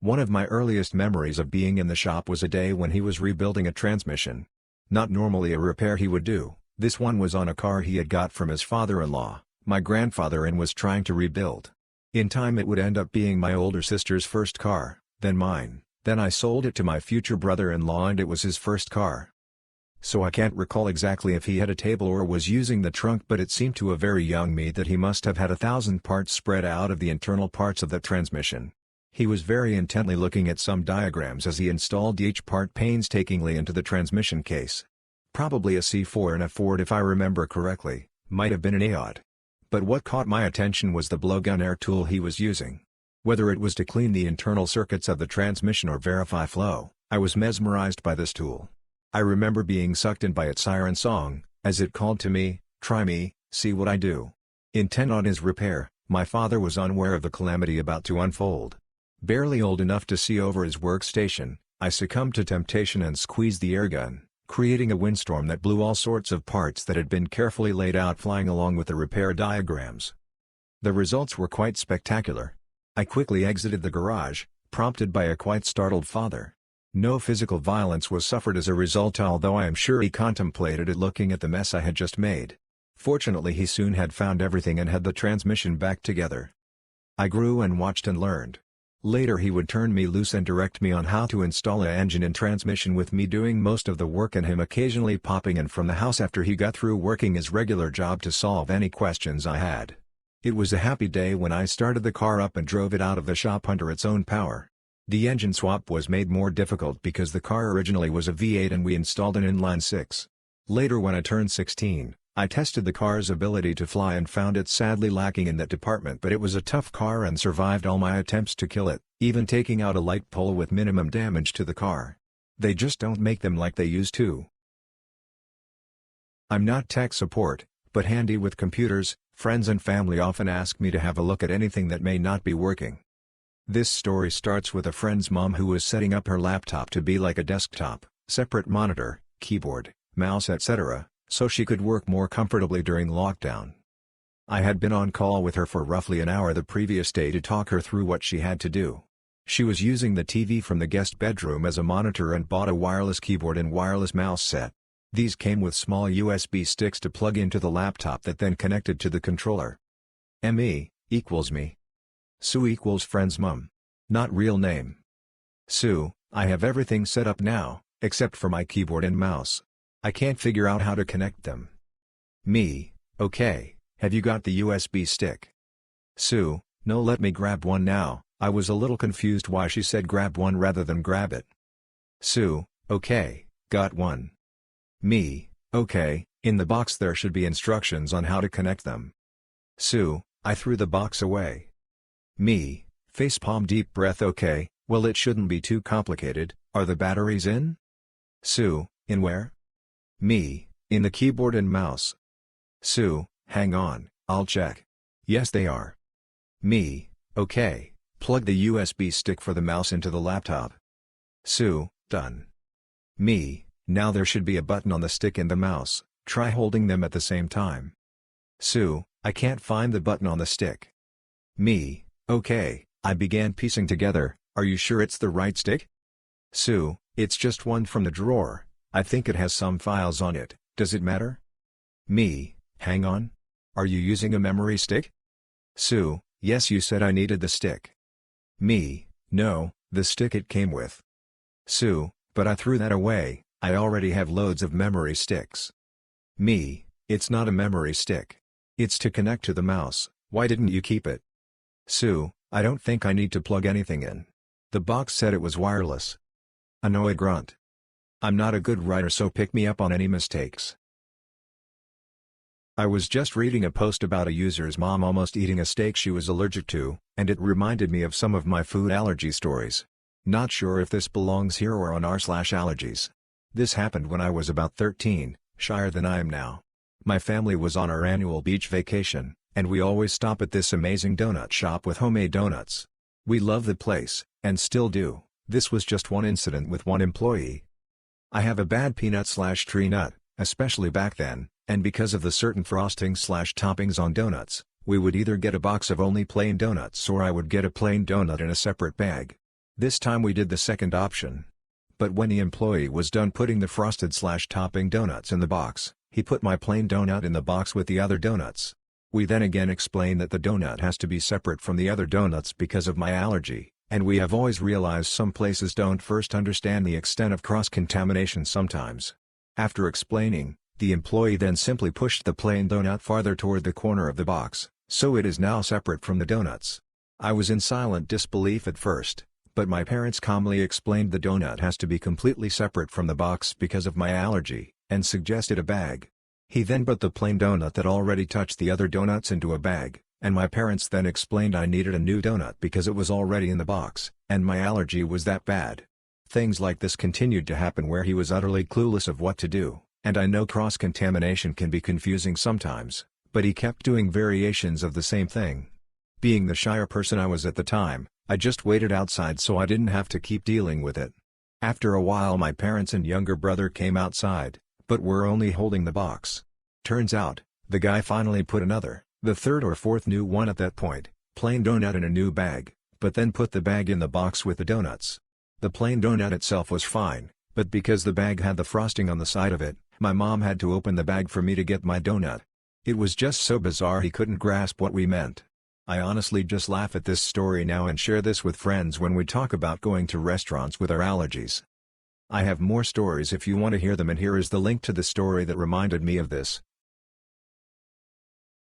One of my earliest memories of being in the shop was a day when he was rebuilding a transmission. Not normally a repair he would do, this one was on a car he had got from his father-in-law, my grandfather, and was trying to rebuild. In time it would end up being my older sister's first car, then mine. Then I sold it to my future brother-in-law and it was his first car. So I can't recall exactly if he had a table or was using the trunk, but it seemed to a very young me that he must have had 1,000 parts spread out of the internal parts of the transmission. He was very intently looking at some diagrams as he installed each part painstakingly into the transmission case. Probably a C4 in a Ford if I remember correctly, might have been an Aod. But what caught my attention was the blowgun air tool he was using. Whether it was to clean the internal circuits of the transmission or verify flow, I was mesmerized by this tool. I remember being sucked in by its siren song, as it called to me, "Try me, see what I do." Intent on his repair, my father was unaware of the calamity about to unfold. Barely old enough to see over his workstation, I succumbed to temptation and squeezed the airgun, creating a windstorm that blew all sorts of parts that had been carefully laid out flying along with the repair diagrams. The results were quite spectacular. I quickly exited the garage, prompted by a quite startled father. No physical violence was suffered as a result, although I am sure he contemplated it looking at the mess I had just made. Fortunately he soon had found everything and had the transmission back together. I grew and watched and learned. Later he would turn me loose and direct me on how to install an engine and transmission, with me doing most of the work and him occasionally popping in from the house after he got through working his regular job to solve any questions I had. It was a happy day when I started the car up and drove it out of the shop under its own power. The engine swap was made more difficult because the car originally was a V8 and we installed an inline-six. Later, when I turned 16, I tested the car's ability to fly and found it sadly lacking in that department, but it was a tough car and survived all my attempts to kill it, even taking out a light pole with minimum damage to the car. They just don't make them like they used to. I'm not tech support, but handy with computers. Friends and family often ask me to have a look at anything that may not be working. This story starts with a friend's mom who was setting up her laptop to be like a desktop, separate monitor, keyboard, mouse, etc., so she could work more comfortably during lockdown. I had been on call with her for roughly an hour the previous day to talk her through what she had to do. She was using the TV from the guest bedroom as a monitor and bought a wireless keyboard and wireless mouse set. These came with small USB sticks to plug into the laptop that then connected to the controller. ME equals me. Sue equals friend's mom. Not real name. Sue, I have everything set up now, except for my keyboard and mouse. I can't figure out how to connect them. Me, okay, have you got the USB stick? Sue, no, let me grab one now. I was a little confused why she said grab one rather than grab it. Sue, okay, got one. Me, okay, in the box there should be instructions on how to connect them. Sue, I threw the box away. Me, Facepalm deep breath. Okay, well it shouldn't be too complicated. Are the batteries in? Sue, in where? Me, in the keyboard and mouse. Sue, hang on, I'll check. Yes they are. Me, okay, plug the USB stick for the mouse into the laptop. Sue, done. Me, now there should be a button on the stick and the mouse, try holding them at the same time. Sue, I can't find the button on the stick. Me, okay, I began piecing together, are you sure it's the right stick? Sue, it's just one from the drawer, I think it has some files on it, does it matter? Me, hang on. Are you using a memory stick? Sue, yes you said I needed the stick. Me, no, the stick it came with. Sue, but I threw that away, I already have loads of memory sticks. Me, it's not a memory stick. It's to connect to the mouse, why didn't you keep it? Sue, I don't think I need to plug anything in. The box said it was wireless. Annoyed grunt. I'm not a good writer so pick me up on any mistakes. I was just reading a post about a user's mom almost eating a steak she was allergic to, and it reminded me of some of my food allergy stories. Not sure if this belongs here or on r/allergies. This happened when I was about 13, shyer than I am now. My family was on our annual beach vacation, and we always stop at this amazing donut shop with homemade donuts. We love the place, and still do. This was just one incident with one employee. I have a bad peanut/tree nut, especially back then, and because of the certain frosting/toppings on donuts, we would either get a box of only plain donuts or I would get a plain donut in a separate bag. This time we did the second option. But when the employee was done putting the frosted/topping donuts in the box, he put my plain donut in the box with the other donuts. We then again explained that the donut has to be separate from the other donuts because of my allergy, and we have always realized some places don't first understand the extent of cross-contamination sometimes. After explaining, the employee then simply pushed the plain donut farther toward the corner of the box, so it is now separate from the donuts. I was in silent disbelief at first, but my parents calmly explained the donut has to be completely separate from the box because of my allergy, and suggested a bag. He then put the plain donut that already touched the other donuts into a bag, and my parents then explained I needed a new donut because it was already in the box, and my allergy was that bad. Things like this continued to happen where he was utterly clueless of what to do, and I know cross-contamination can be confusing sometimes, but he kept doing variations of the same thing. Being the shyer person I was at the time, I just waited outside so I didn't have to keep dealing with it. After a while my parents and younger brother came outside, but were only holding the box. Turns out, the guy finally put another, the third or fourth new one at that point, plain donut in a new bag, but then put the bag in the box with the donuts. The plain donut itself was fine, but because the bag had the frosting on the side of it, my mom had to open the bag for me to get my donut. It was just so bizarre he couldn't grasp what we meant. I honestly just laugh at this story now and share this with friends when we talk about going to restaurants with our allergies. I have more stories if you want to hear them, and here is the link to the story that reminded me of this.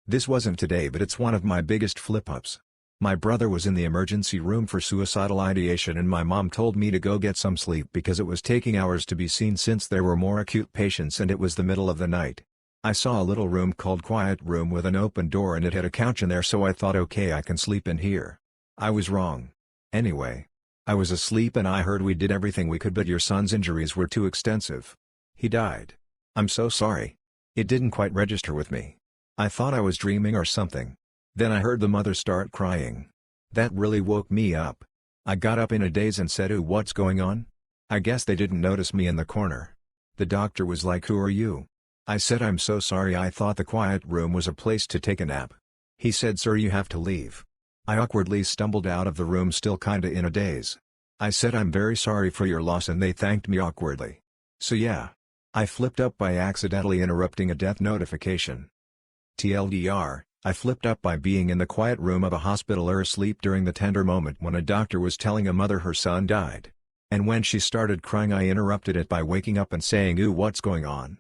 This wasn't today, but it's one of my biggest flip-ups. My brother was in the emergency room for suicidal ideation and my mom told me to go get some sleep because it was taking hours to be seen since there were more acute patients and it was the middle of the night. I saw a little room called Quiet Room with an open door and it had a couch in there, so I thought okay, I can sleep in here. I was wrong. Anyway, I was asleep and I heard we did everything we could, but your son's injuries were too extensive. He died. I'm so sorry. It didn't quite register with me. I thought I was dreaming or something. Then I heard the mother start crying. That really woke me up. I got up in a daze and said, "Ooh, what's going on?" I guess they didn't notice me in the corner. The doctor was like, "Who are you?" I said, "I'm so sorry, I thought the quiet room was a place to take a nap." He said, "Sir, you have to leave." I awkwardly stumbled out of the room, still kinda in a daze. I said, "I'm very sorry for your loss," and they thanked me awkwardly. So yeah. I flipped up by accidentally interrupting a death notification. TLDR, I flipped up by being in the quiet room of a hospital or asleep during the tender moment when a doctor was telling a mother her son died. And when she started crying, I interrupted it by waking up and saying, "Ooh, what's going on?"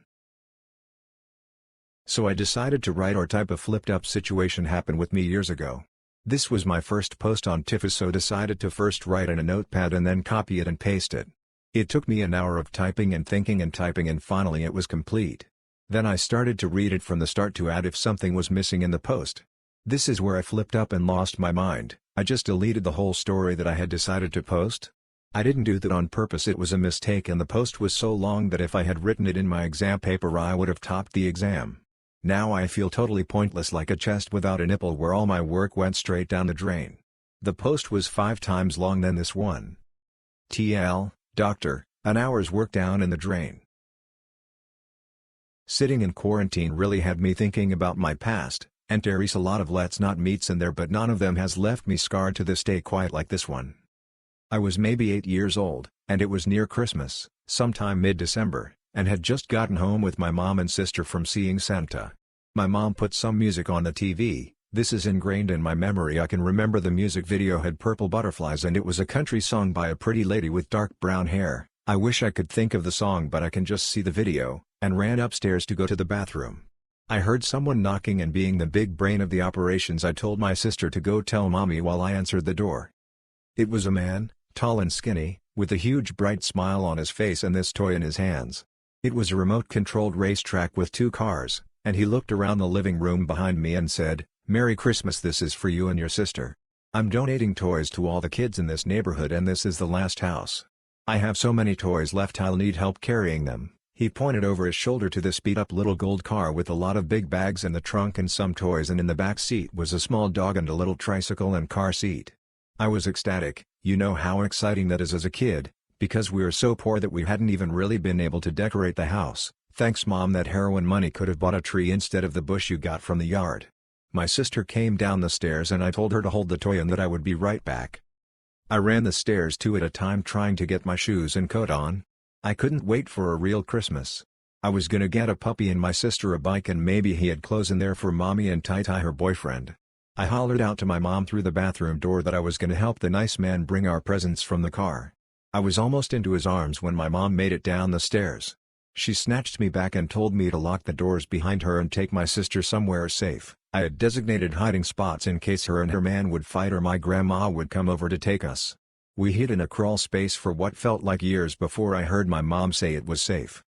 So I decided to write or type a flipped up situation happened with me years ago. This was my first post on Tiffa, so decided to first write in a notepad and then copy it and paste it. It took me an hour of typing and thinking and typing, and finally it was complete. Then I started to read it from the start to add if something was missing in the post. This is where I flipped up and lost my mind, I just deleted the whole story that I had decided to post. I didn't do that on purpose, it was a mistake, and the post was so long that if I had written it in my exam paper I would have topped the exam. Now I feel totally pointless, like a chest without a nipple where all my work went straight down the drain. The post was 5 times long than this one. TL, doctor, an hour's work down in the drain. Sitting in quarantine really had me thinking about my past, and there's a lot of let's not meets in there, but none of them has left me scarred to this day quite like this one. I was maybe 8 years old, and it was near Christmas, sometime mid-December, and had just gotten home with my mom and sister from seeing Santa. My mom put some music on the TV. This is ingrained in my memory. I can remember the music video had purple butterflies and it was a country song by a pretty lady with dark brown hair. I wish I could think of the song, but I can just see the video, and ran upstairs to go to the bathroom. I heard someone knocking, and being the big brain of the operations I told my sister to go tell mommy while I answered the door. It was a man, tall and skinny, with a huge bright smile on his face and this toy in his hands. It was a remote-controlled racetrack with 2 cars, and he looked around the living room behind me and said, "Merry Christmas, this is for you and your sister. I'm donating toys to all the kids in this neighborhood and this is the last house. I have so many toys left I'll need help carrying them." He pointed over his shoulder to this beat-up little gold car with a lot of big bags in the trunk and some toys, and in the back seat was a small dog and a little tricycle and car seat. I was ecstatic. You know how exciting that is as a kid, because we were so poor that we hadn't even really been able to decorate the house. Thanks Mom, that heroin money could have bought a tree instead of the bush you got from the yard. My sister came down the stairs and I told her to hold the toy and that I would be right back. I ran the stairs 2 at a time trying to get my shoes and coat on. I couldn't wait for a real Christmas. I was gonna get a puppy and my sister a bike, and maybe he had clothes in there for mommy and Tai her boyfriend. I hollered out to my mom through the bathroom door that I was gonna help the nice man bring our presents from the car. I was almost into his arms when my mom made it down the stairs. She snatched me back and told me to lock the doors behind her and take my sister somewhere safe. I had designated hiding spots in case her and her man would fight or my grandma would come over to take us. We hid in a crawl space for what felt like years before I heard my mom say it was safe.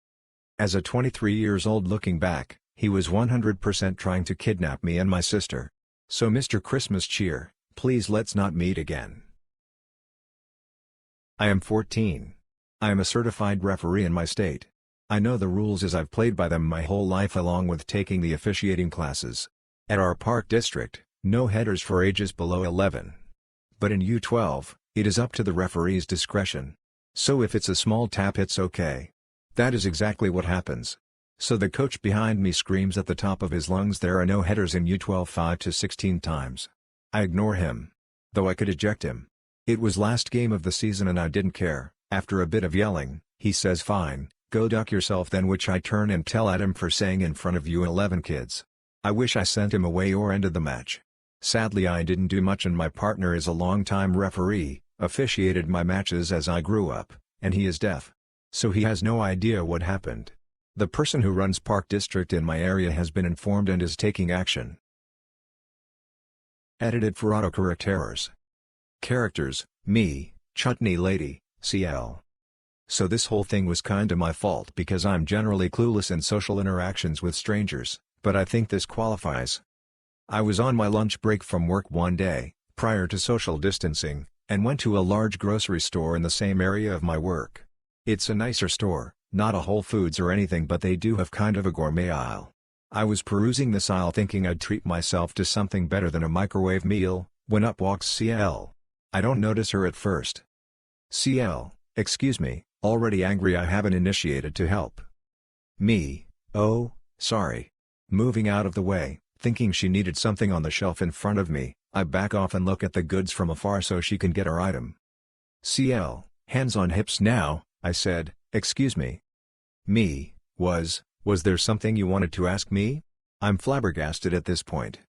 As a 23 years old looking back, he was 100% trying to kidnap me and my sister. So Mr. Christmas cheer, please let's not meet again. I am 14. I am a certified referee in my state. I know the rules as I've played by them my whole life along with taking the officiating classes. At our park district, no headers for ages below 11. But in U12, it is up to the referee's discretion. So if it's a small tap it's okay. That is exactly what happens. So the coach behind me screams at the top of his lungs there are no headers in U12 5 to 16 times. I ignore him. Though I could eject him. It was last game of the season and I didn't care. After a bit of yelling, he says fine, go duck yourself then, which I turn and tell Adam for saying in front of U11 kids. I wish I sent him away or ended the match. Sadly I didn't do much and my partner is a long-time referee, officiated my matches as I grew up, and he is deaf. So he has no idea what happened. The person who runs Park District in my area has been informed and is taking action. Edited for autocorrect errors. Characters, me, Chutney Lady, CL. So this whole thing was kinda my fault because I'm generally clueless in social interactions with strangers, but I think this qualifies. I was on my lunch break from work one day, prior to social distancing, and went to a large grocery store in the same area of my work. It's a nicer store, not a Whole Foods or anything, but they do have kind of a gourmet aisle. I was perusing this aisle thinking I'd treat myself to something better than a microwave meal, when up walks CL. I don't notice her at first. CL, excuse me, already angry I haven't initiated to help. Me, oh, sorry. Moving out of the way, thinking she needed something on the shelf in front of me, I back off and look at the goods from afar so she can get her item. CL, hands on hips now, I said, excuse me. Me, was there something you wanted to ask me? I'm flabbergasted at this point.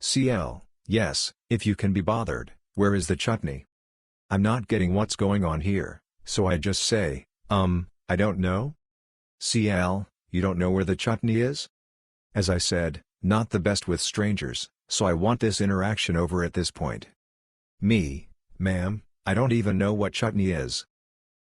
CL, yes, if you can be bothered, where is the chutney? I'm not getting what's going on here, so I just say, I don't know? CL, you don't know where the chutney is? As I said, not the best with strangers, so I want this interaction over at this point. Me, ma'am, I don't even know what chutney is.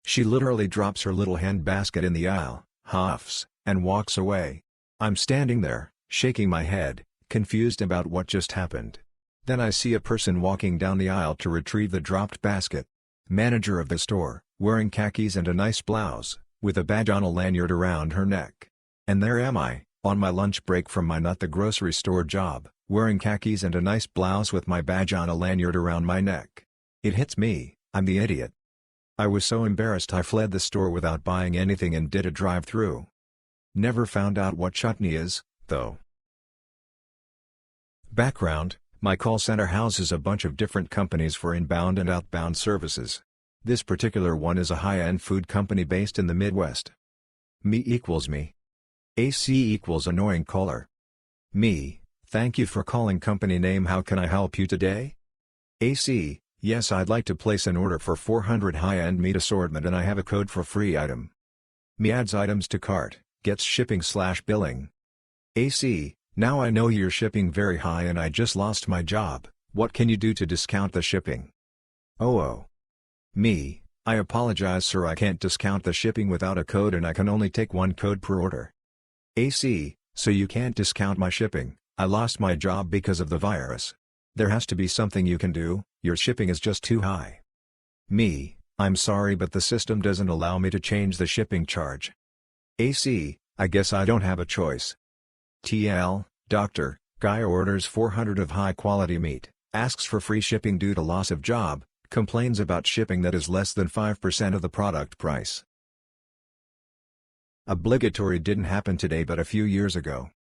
She literally drops her little hand basket in the aisle, huffs, and walks away. I'm standing there, shaking my head, confused about what just happened. Then I see a person walking down the aisle to retrieve the dropped basket. Manager of the store, wearing khakis and a nice blouse, with a badge on a lanyard around her neck. And there am I, on my lunch break from my not the grocery store job, wearing khakis and a nice blouse with my badge on a lanyard around my neck. It hits me, I'm the idiot. I was so embarrassed I fled the store without buying anything and did a drive-through. Never found out what chutney is, though. Background: my call center houses a bunch of different companies for inbound and outbound services. This particular one is a high-end food company based in the Midwest. Me equals me. AC equals annoying caller. Me: thank you for calling company name, how can I help you today? AC: yes, I'd like to place an order for 400 high-end meat assortment and I have a code for free item. Me adds items to cart, gets shipping/billing. AC: now I know you're shipping very high and I just lost my job, what can you do to discount the shipping? Oh. Me: I apologize sir, I can't discount the shipping without a code and I can only take one code per order. AC: so you can't discount my shipping, I lost my job because of the virus. There has to be something you can do, your shipping is just too high. Me: I'm sorry but the system doesn't allow me to change the shipping charge. AC: I guess I don't have a choice. TL: doctor, guy orders 400 of high-quality meat, asks for free shipping due to loss of job, complains about shipping that is less than 5% of the product price. Obligatory didn't happen today but a few years ago.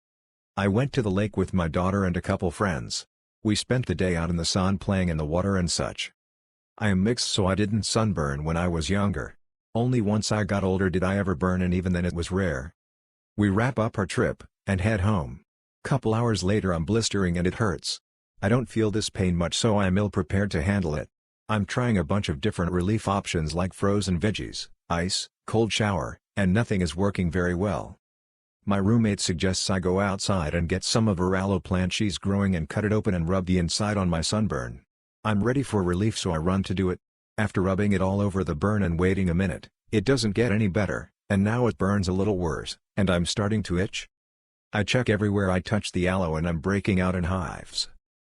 I went to the lake with my daughter and a couple friends. We spent the day out in the sun playing in the water and such. I am mixed so I didn't sunburn when I was younger. Only once I got older did I ever burn and even then it was rare. We wrap up our trip, and head home. Couple hours later I'm blistering and it hurts. I don't feel this pain much so I am ill prepared to handle it. I'm trying a bunch of different relief options like frozen veggies, ice, cold shower, and nothing is working very well. My roommate suggests I go outside and get some of her aloe plant she's growing and cut it open and rub the inside on my sunburn. I'm ready for relief so I run to do it. After rubbing it all over the burn and waiting a minute, it doesn't get any better, and now it burns a little worse, and I'm starting to itch. I check everywhere I touch the aloe and I'm breaking out in hives.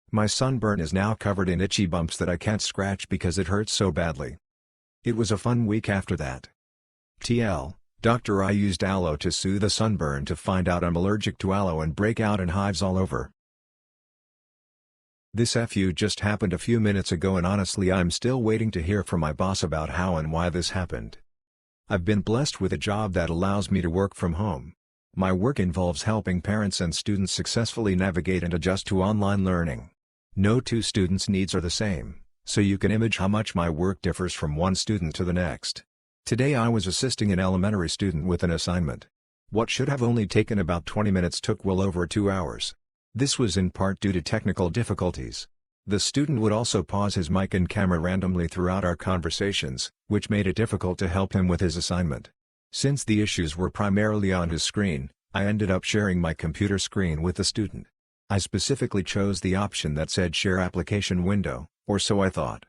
My sunburn is now covered in itchy bumps that I can't scratch because it hurts so badly. It was a fun week after that. TL: doctor, I used aloe to soothe the sunburn to find out I'm allergic to aloe and break out in hives all over. This FU just happened a few minutes ago and honestly I'm still waiting to hear from my boss about how and why this happened. I've been blessed with a job that allows me to work from home. My work involves helping parents and students successfully navigate and adjust to online learning. No two students' needs are the same, so you can imagine how much my work differs from one student to the next. Today I was assisting an elementary student with an assignment. What should have only taken about 20 minutes took well over 2 hours. This was in part due to technical difficulties. The student would also pause his mic and camera randomly throughout our conversations, which made it difficult to help him with his assignment. Since the issues were primarily on his screen, I ended up sharing my computer screen with the student. I specifically chose the option that said Share Application Window, or so I thought.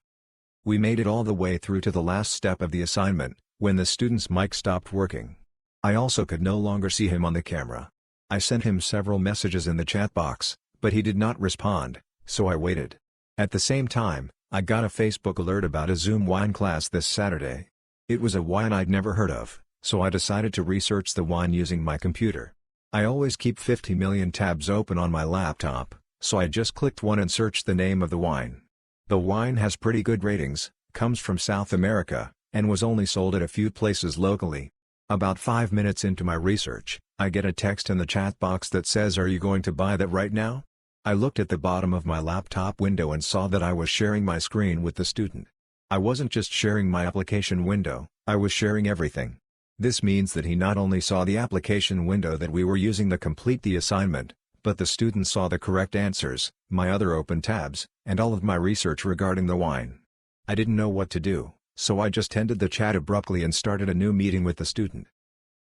We made it all the way through to the last step of the assignment, when the student's mic stopped working. I also could no longer see him on the camera. I sent him several messages in the chat box, but he did not respond, so I waited. At the same time, I got a Facebook alert about a Zoom wine class this Saturday. It was a wine I'd never heard of, so I decided to research the wine using my computer. I always keep 50 million tabs open on my laptop, so I just clicked one and searched the name of the wine. The wine has pretty good ratings, comes from South America, and was only sold at a few places locally. About 5 minutes into my research, I get a text in the chat box that says, "Are you going to buy that right now?" I looked at the bottom of my laptop window and saw that I was sharing my screen with the student. I wasn't just sharing my application window, I was sharing everything. This means that he not only saw the application window that we were using to complete the assignment, but the student saw the correct answers, my other open tabs, and all of my research regarding the wine. I didn't know what to do, so I just ended the chat abruptly and started a new meeting with the student.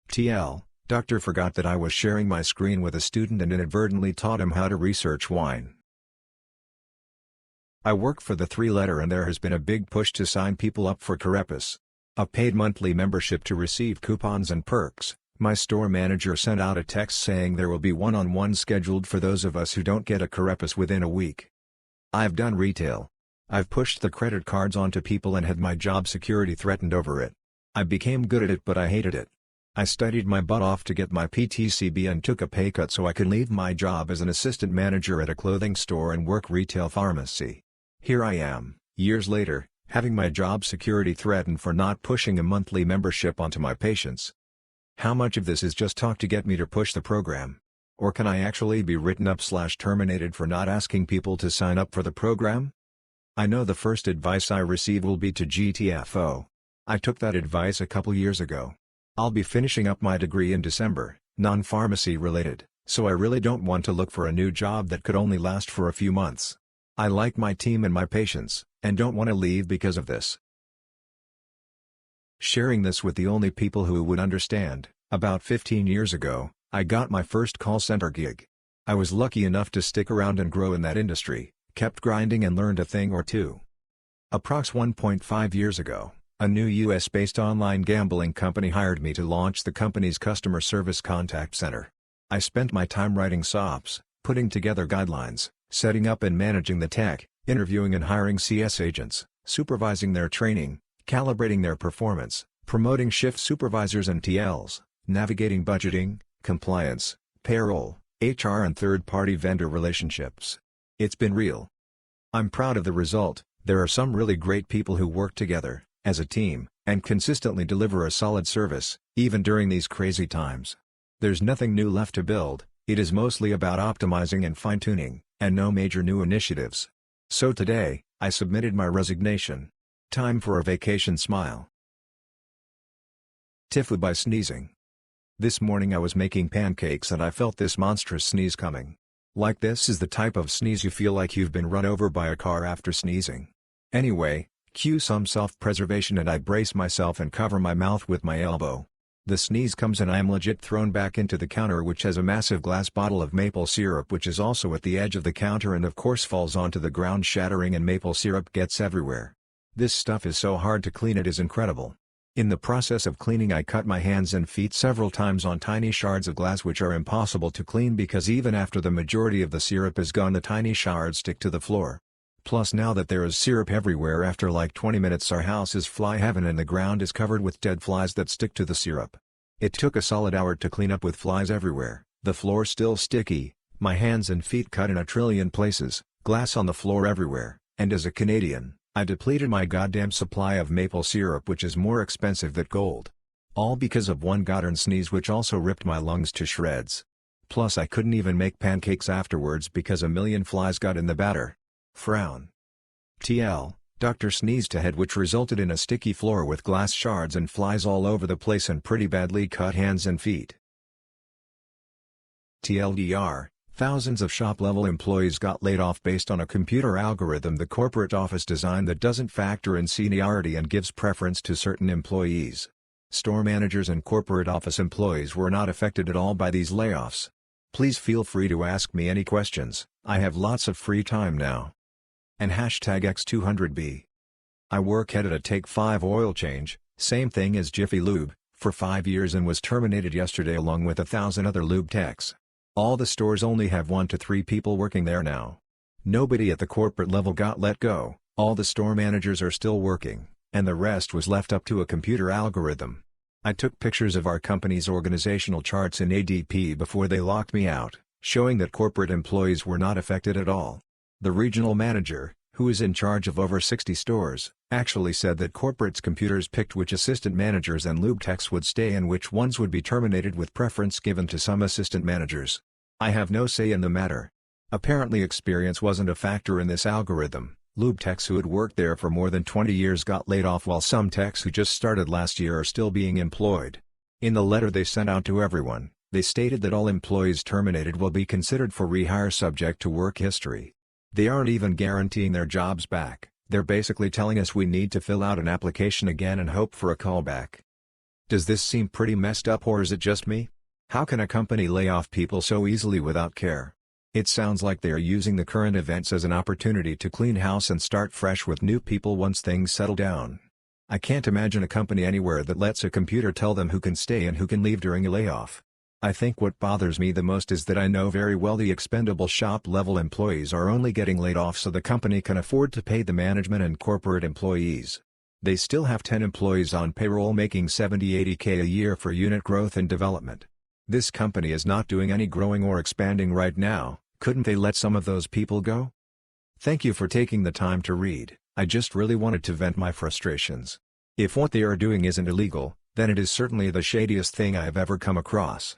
TL: doctor forgot that I was sharing my screen with a student and inadvertently taught him how to research wine. I work for the 3-letter and there has been a big push to sign people up for Carepus, a paid monthly membership to receive coupons and perks. My store manager sent out a text saying there will be one-on-one scheduled for those of us who don't get a Carepus within a week. I've done retail. I've pushed the credit cards onto people and had my job security threatened over it. I became good at it, but I hated it. I studied my butt off to get my PTCB and took a pay cut so I could leave my job as an assistant manager at a clothing store and work retail pharmacy. Here I am, years later, having my job security threatened for not pushing a monthly membership onto my patients. How much of this is just talk to get me to push the program? Or can I actually be written up/terminated for not asking people to sign up for the program? I know the first advice I receive will be to GTFO. I took that advice a couple years ago. I'll be finishing up my degree in December, non-pharmacy related, so I really don't want to look for a new job that could only last for a few months. I like my team and my patients, and don't want to leave because of this. Sharing this with the only people who would understand, about 15 years ago, I got my first call center gig. I was lucky enough to stick around and grow in that industry, kept grinding and learned a thing or two. Approx 1.5 years ago, a new US-based online gambling company hired me to launch the company's customer service contact center. I spent my time writing SOPs, putting together guidelines, setting up and managing the tech, interviewing and hiring CS agents, supervising their training, calibrating their performance, promoting shift supervisors and TLs, navigating budgeting, compliance, payroll, HR and third-party vendor relationships. It's been real. I'm proud of the result. There are some really great people who work together, as a team, and consistently deliver a solid service, even during these crazy times. There's nothing new left to build, it is mostly about optimizing and fine-tuning, and no major new initiatives. So today, I submitted my resignation. Time for a vacation smile. Tifu by sneezing. This morning I was making pancakes and I felt this monstrous sneeze coming. Like this is the type of sneeze you feel like you've been run over by a car after sneezing. Anyway, cue some self-preservation and I brace myself and cover my mouth with my elbow. The sneeze comes and I am legit thrown back into the counter, which has a massive glass bottle of maple syrup which is also at the edge of the counter and of course falls onto the ground, shattering, and maple syrup gets everywhere. This stuff is so hard to clean, it is incredible. In the process of cleaning I cut my hands and feet several times on tiny shards of glass which are impossible to clean because even after the majority of the syrup is gone the tiny shards stick to the floor. Plus now that there is syrup everywhere, after like 20 minutes our house is fly heaven and the ground is covered with dead flies that stick to the syrup. It took a solid hour to clean up with flies everywhere, the floor still sticky, my hands and feet cut in a trillion places, glass on the floor everywhere, and as a Canadian, I depleted my goddamn supply of maple syrup which is more expensive than gold. All because of one goddamn sneeze which also ripped my lungs to shreds. Plus I couldn't even make pancakes afterwards because a million flies got in the batter. Frown. TL, Dr. sneezed ahead which resulted in a sticky floor with glass shards and flies all over the place and pretty badly cut hands and feet. TLDR, thousands of shop-level employees got laid off based on a computer algorithm the corporate office designed that doesn't factor in seniority and gives preference to certain employees. Store managers and corporate office employees were not affected at all by these layoffs. Please feel free to ask me any questions, I have lots of free time now. And #X200B. I work at a Take 5 oil change, same thing as Jiffy Lube, for 5 years and was terminated yesterday along with 1,000 other lube techs. All the stores only have 1 to 3 people working there now. Nobody at the corporate level got let go, all the store managers are still working, and the rest was left up to a computer algorithm. I took pictures of our company's organizational charts in ADP before they locked me out, showing that corporate employees were not affected at all. The regional manager, who is in charge of over 60 stores, actually said that corporate's computers picked which assistant managers and lube techs would stay and which ones would be terminated with preference given to some assistant managers. I have no say in the matter. Apparently experience wasn't a factor in this algorithm. Lube techs who had worked there for more than 20 years got laid off while some techs who just started last year are still being employed. In the letter they sent out to everyone, they stated that all employees terminated will be considered for rehire subject to work history. They aren't even guaranteeing their jobs back, they're basically telling us we need to fill out an application again and hope for a callback. Does this seem pretty messed up, or is it just me? How can a company lay off people so easily without care? It sounds like they are using the current events as an opportunity to clean house and start fresh with new people once things settle down. I can't imagine a company anywhere that lets a computer tell them who can stay and who can leave during a layoff. I think what bothers me the most is that I know very well the expendable shop-level employees are only getting laid off so the company can afford to pay the management and corporate employees. They still have 10 employees on payroll making 70-80K a year for unit growth and development. This company is not doing any growing or expanding right now, couldn't they let some of those people go? Thank you for taking the time to read. I just really wanted to vent my frustrations. If what they are doing isn't illegal, then it is certainly the shadiest thing I have ever come across.